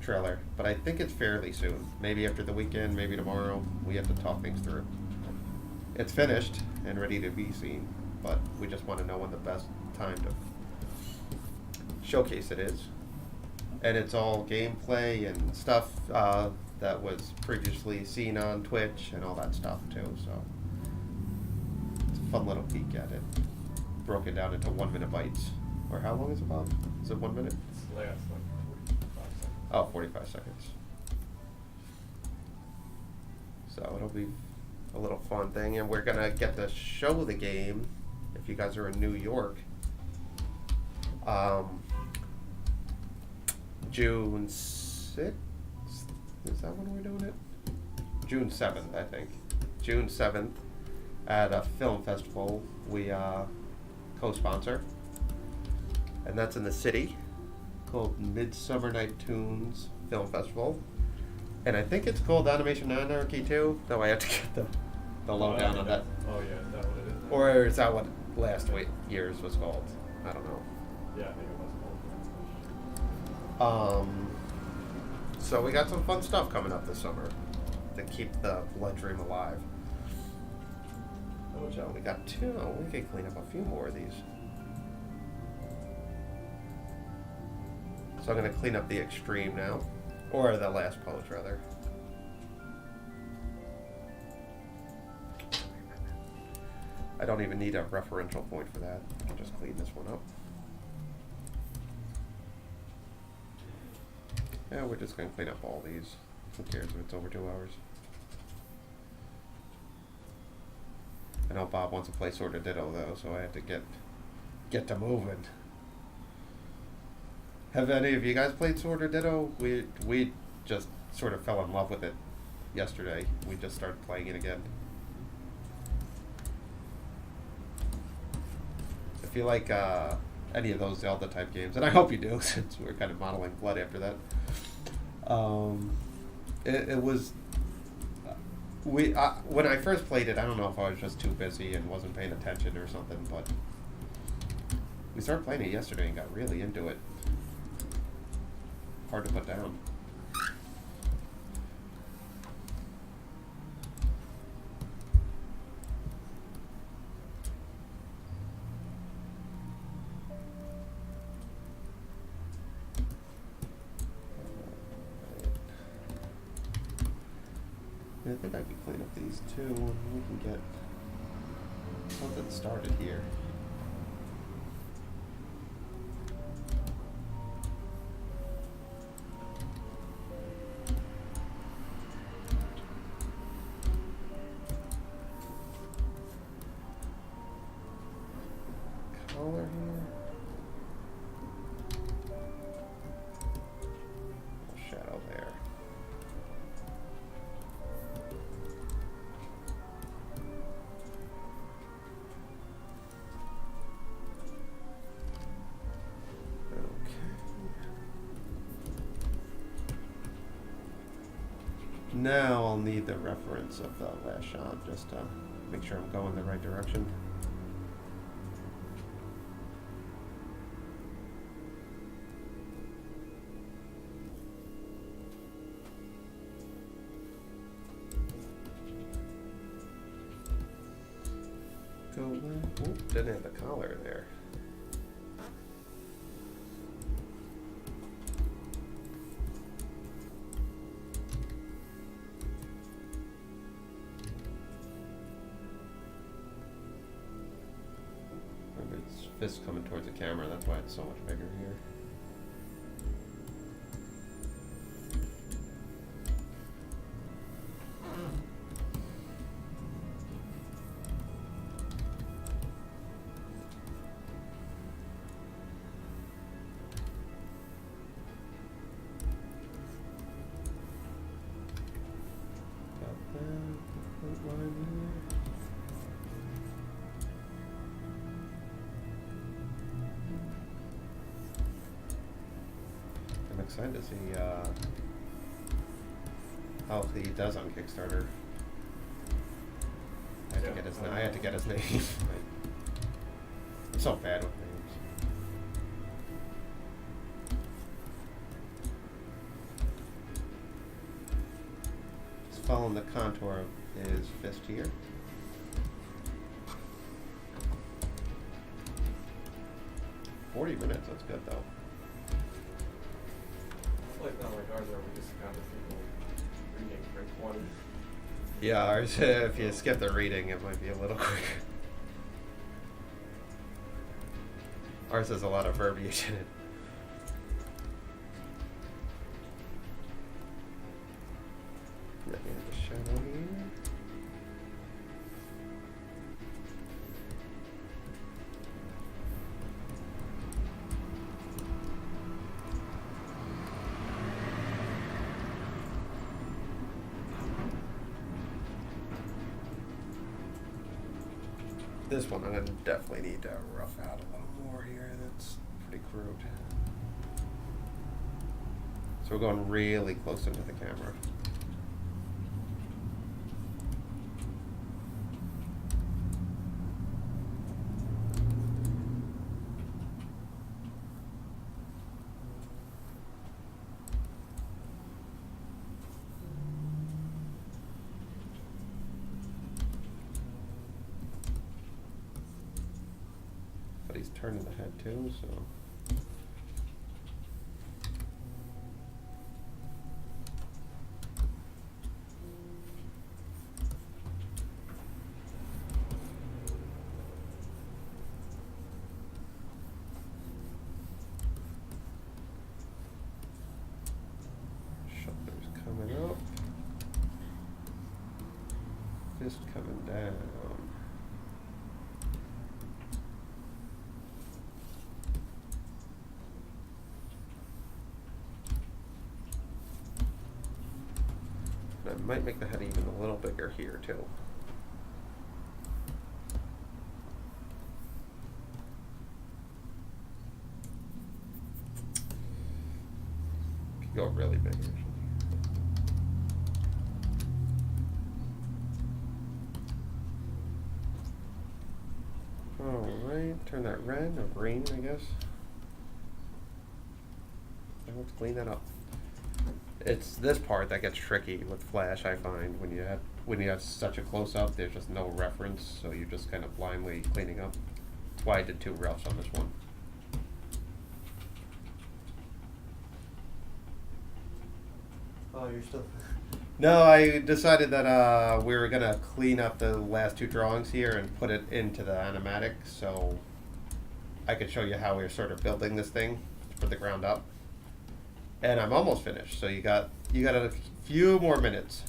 [SPEAKER 2] trailer, but I think it's fairly soon. Maybe after the weekend, maybe tomorrow. We have to talk things through. It's finished and ready to be seen, but we just want to know when the best time to showcase it is. And it's all gameplay and stuff that was previously seen on Twitch and all that stuff too. So it's a fun little peek at it. Broken down into 1 minute bites. Or how long is it, Bob? Is it 1 minute?
[SPEAKER 3] It's last like 45 seconds.
[SPEAKER 2] Oh, 45 seconds. So it'll be a little fun thing, and we're gonna get to show the game if you guys are in New York. June 6th? Is that when we're doing it? June 7th, I think. June 7th at a film festival we co-sponsor. And that's in the city, called Midsummer Night Tunes Film Festival. And I think it's called Animation Anarchy too, though I have to get the lowdown on that.
[SPEAKER 3] Oh yeah, is that what it is now?
[SPEAKER 2] Or is that what last year's was called? I don't know.
[SPEAKER 3] Yeah, I think it was called.
[SPEAKER 2] So we got some fun stuff coming up this summer to keep the blood dream alive. Oh, Joe, we got two. We can clean up a few more of these. So I'm going to clean up the extreme now. Or the last pose, rather. I don't even need a referential point for that. I can just clean this one up. Yeah, we're just going to clean up all these. Who cares if it's over 2 hours? I know Bob wants to play Sword of Ditto, though, so I have to get to moving. Have any of you guys played Sword of Ditto? We just sort of fell in love with it yesterday. We just started playing it again. If you like any of those Zelda type games, and I hope you do, since we're kind of modeling Blood after that. It was when I first played it, I don't know if I was just too busy and wasn't paying attention or something, but we started playing it yesterday and got really into it. Hard to put down. I think I could clean up these too, and we can get something started here. Color here. Shadow there. Now I'll need the reference of the last shot just to make sure I'm going the right direction. Go left. Oop, didn't have the collar there. It's fist coming towards the camera, that's why it's so much bigger here. Got that line there. I'm excited to see how he does on Kickstarter. I had to get his name. I'm so bad with names. following the contour of his fist here. $40 that's good though.
[SPEAKER 3] Like not like ours where we just counted people reading for 20.
[SPEAKER 2] Yeah, ours, if you skip the reading, it might be a little quicker. Ours has a lot of verbiage in it. Let me have a shadow here. This one I'm going to definitely need to rough out a little more here. That's pretty crude. So we're going really close into the camera. But he's turning the head too, so. Shoulders coming up. Fist coming down. I might make the head even a little bigger here too. Could go really big actually. Alright, turn that red or green, I guess. And let's clean that up. It's this part that gets tricky with Flash, I find, when you have such a close up, there's just no reference, so you're just kind of blindly cleaning up. That's why I did 2 roughs on this one.
[SPEAKER 4] Oh, you're still.
[SPEAKER 2] No, I decided that we were gonna clean up the last 2 drawings here and put it into the animatic, so I could show you how we're sort of building this thing from the ground up. And I'm almost finished, so you got a few more minutes.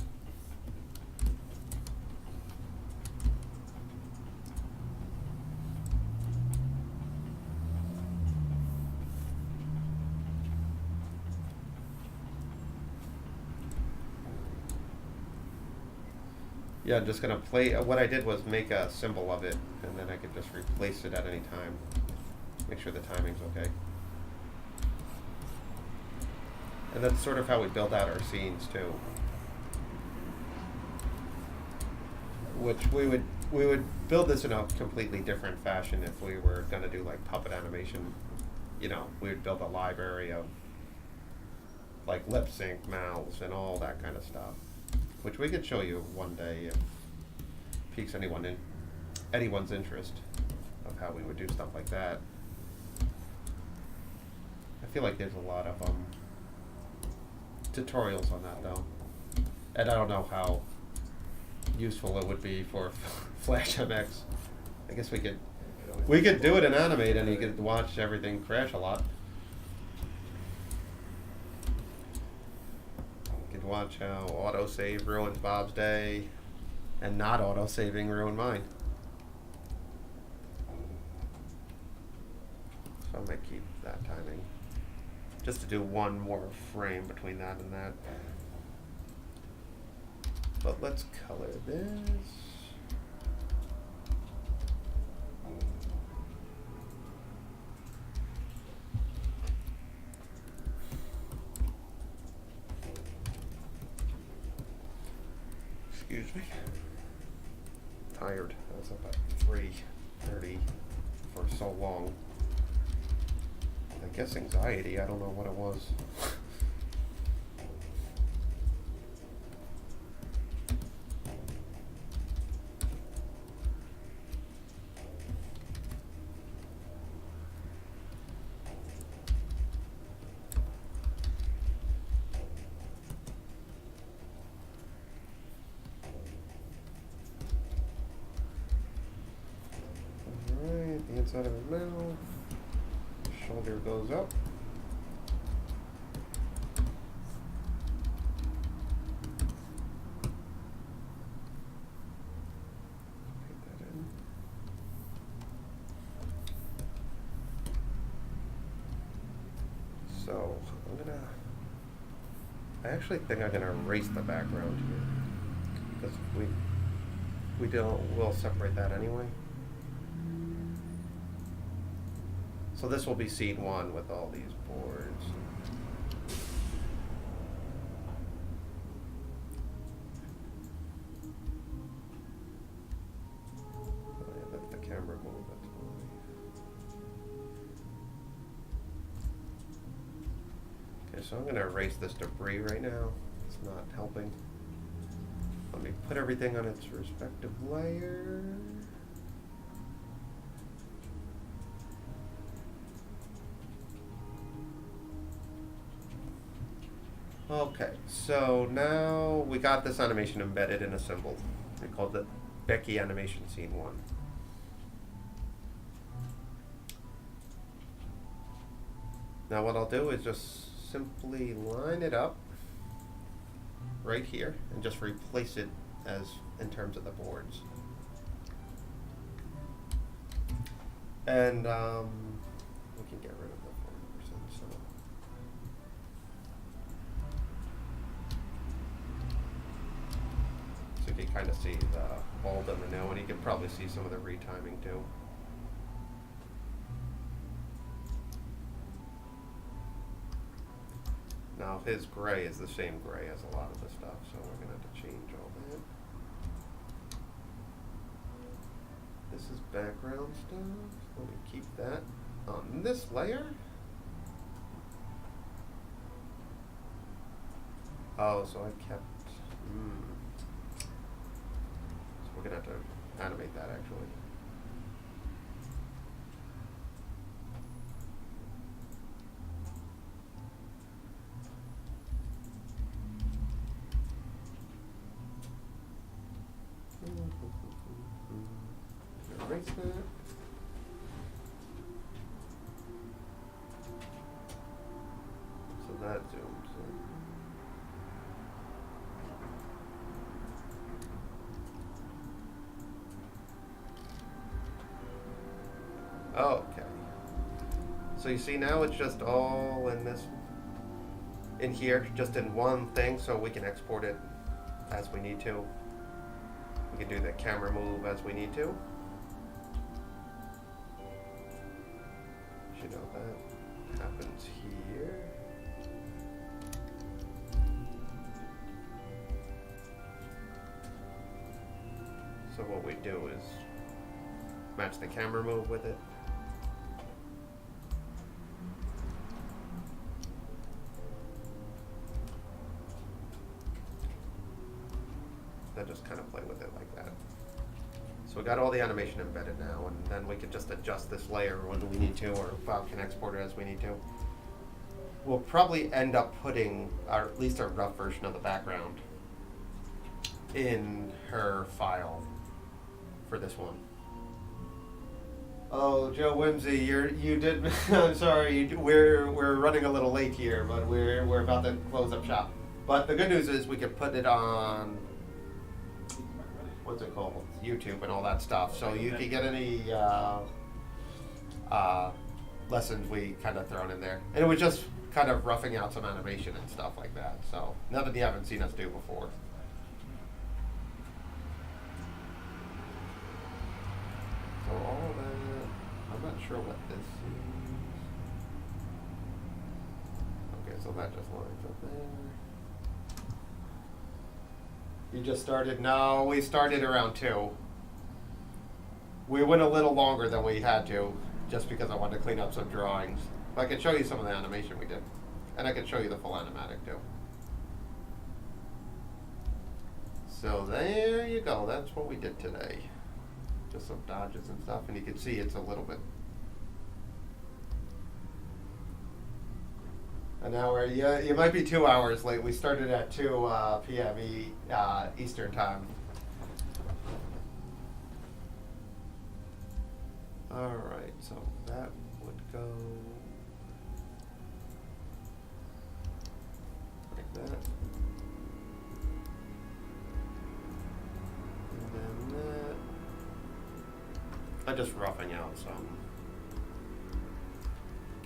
[SPEAKER 2] Yeah, I'm just gonna play. What I did was make a symbol of it, and then I could just replace it at any time. Make sure the timing's okay. And that's sort of how we build out our scenes too. Which we would build this in a completely different fashion if we were gonna do like puppet animation. You know, we would build a library of like lip sync, mouths, and all that kind of stuff. Which we could show you one day if piques anyone's interest of how we would do stuff like that. I feel like there's a lot of tutorials on that though, and I don't know how useful it would be for Flash MX. I guess we could do it in Animate, and you could watch everything crash a lot. You could watch how autosave ruins Bob's day, and not autosaving ruined mine. So I might keep that timing. Just to do one more frame between that and that. But let's color this. Excuse me. Tired. I was up at 3:30 for so long. I guess anxiety, I don't know what it was.
[SPEAKER 1] inside of his mouth. Shoulder goes up. Paint that in. So I actually think I'm gonna erase the background here because we'll separate that anyway. So this will be scene 1 with all these boards. Oh yeah, that's the camera move, that's why. Okay, so I'm gonna erase this debris right now. It's not helping. Let me put everything on its respective layer. Okay, so now we got this animation embedded and assembled. We called it Becky Animation Scene 1. Now what I'll do is just simply line it up right here and just replace it as in terms of the boards. And we can get rid of the 40%. So. So you can kind of see the old and the new, and you can probably see some of the retiming too. Now his gray is the same gray as a lot of the stuff, so we're gonna have to change all that. This is background stuff. Let me keep that on this layer. Oh, so I kept. So we're gonna have to animate that actually. Erase that. So that zooms in. Okay. So you see now it's just all in this, in here, just in one thing, so we can export it as we need to. We can do the camera move as we need to. You know that happens here. So what we do is match the camera move with it. Then just kind of play with it like that. So we got all the animation embedded now, and then we can just adjust this layer when we need to, or file can export it as we need to. We'll probably end up putting, at least a rough version of the background in her file for this one. Oh, Joe Whimsy, you did. I'm sorry, we're running a little late here, but we're about to close up shop. But the good news is we can put it on. What's it called? YouTube and all that stuff. So you can get any lessons we kind of thrown in there. And it was just kind of roughing out some animation and stuff like that. So nothing you haven't seen us do before. So all that, I'm not sure what this is. Okay, so that just lines up there. You just started? No, we started around 2. We went a little longer than we had to, just because I wanted to clean up some drawings. But I can show you some of the animation we did. And I can show you the full animatic too. So there you go, that's what we did today. Just some dodges and stuff, and you can see it's a little bit. An hour, yeah, you might be 2 hours late. We started at 2 p.m. Eastern time. Alright, so that would go like that. And then that. I'm just roughing out some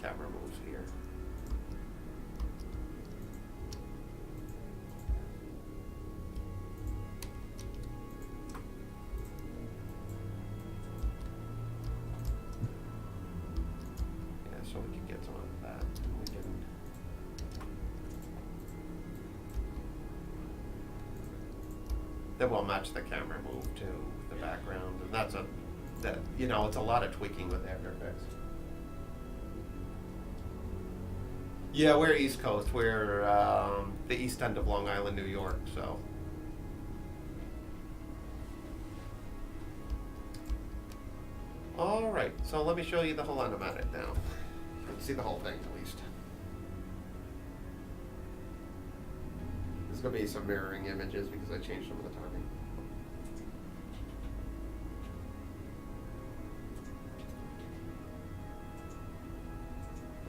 [SPEAKER 1] camera moves here. So we can get some of that. We can then we'll match the camera move to the background, and that's it's a lot of tweaking with After Effects. Yeah, we're East Coast. We're the east end of Long Island, New York. So. All right. So let me show you the whole animatic now. You can see the whole thing at least. There's going to be some mirroring images because I changed some of the timing.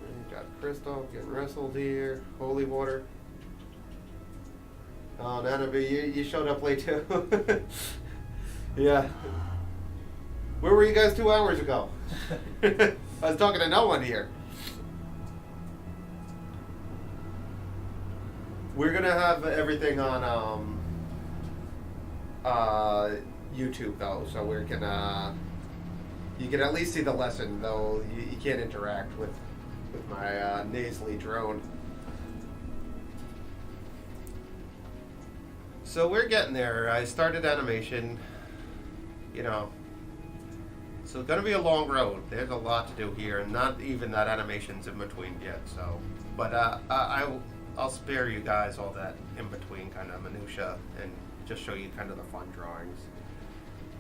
[SPEAKER 1] And got Crystal getting wrestled here. Holy water. Oh, Nana B, you showed up late too. Yeah. Where were you guys 2 hours ago? I was talking to no one here. We're gonna have everything on YouTube though, so we're gonna. You can at least see the lesson though. You can't interact with my nasally drone. So we're getting there. I started animation. So it's gonna be a long road. There's a lot to do here, and not even that animation's in between yet. So, but I'll spare you guys all that in between kind of minutia and just show you kind of the fun drawings,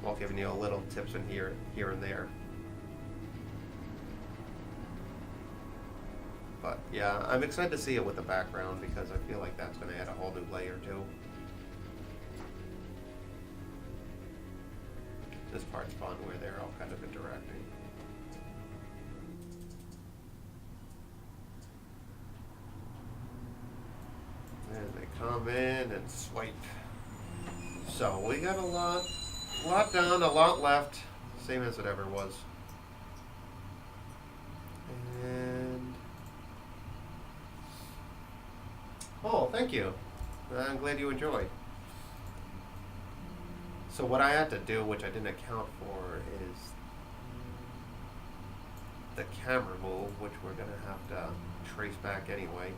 [SPEAKER 1] while giving you a little tips in here and there. But yeah, I'm excited to see it with the background because I feel like that's gonna add a whole new layer too. This part's fun where they're all kind of interacting. And they come in and swipe. So we got a lot done, a lot left, same as it ever was. And oh, thank you. I'm glad you enjoyed. So what I had to do, which I didn't account for, is the camera move, which we're going to have to trace back anyway.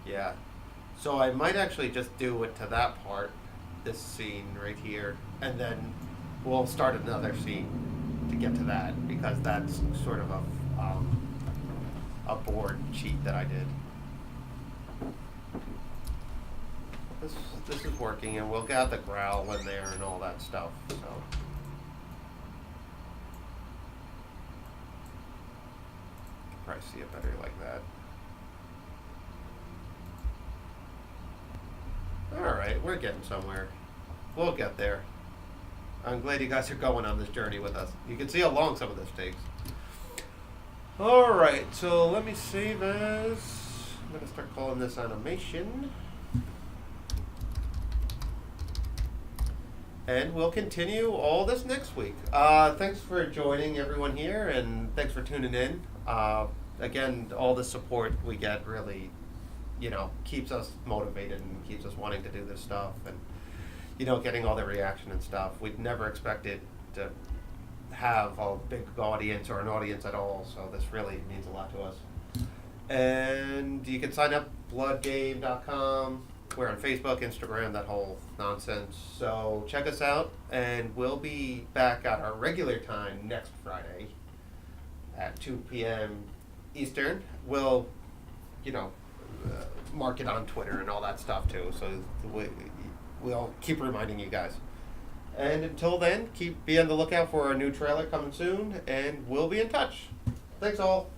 [SPEAKER 1] Yeah. So I might actually just do it to that part, this scene right here, and then we'll start another scene to get to that, because that's sort of a board cheat that I did. This is working, and we'll get the growl in there and all that stuff. So. Probably see it better like that. Alright, we're getting somewhere. We'll get there. I'm glad you guys are going on this journey with us. You can see how long some of this takes. Alright, so let me save as. I'm going to start calling this animation. And we'll continue all this next week. Thanks for joining everyone here, and thanks for tuning in. Again, all the support we get really, keeps us motivated and keeps us wanting to do this stuff, and, getting all the reaction and stuff. We'd never expected to have a big audience or an audience at all, so this really means a lot to us. And you can sign up, bloodgame.com. We're on Facebook, Instagram, that whole nonsense. So check us out, and we'll be back at our regular time next Friday at 2 p.m. Eastern. We'll, mark it on Twitter and all that stuff too. So we'll keep reminding you guys. And until then, be on the lookout for our new trailer coming soon, and we'll be in touch. Thanks all.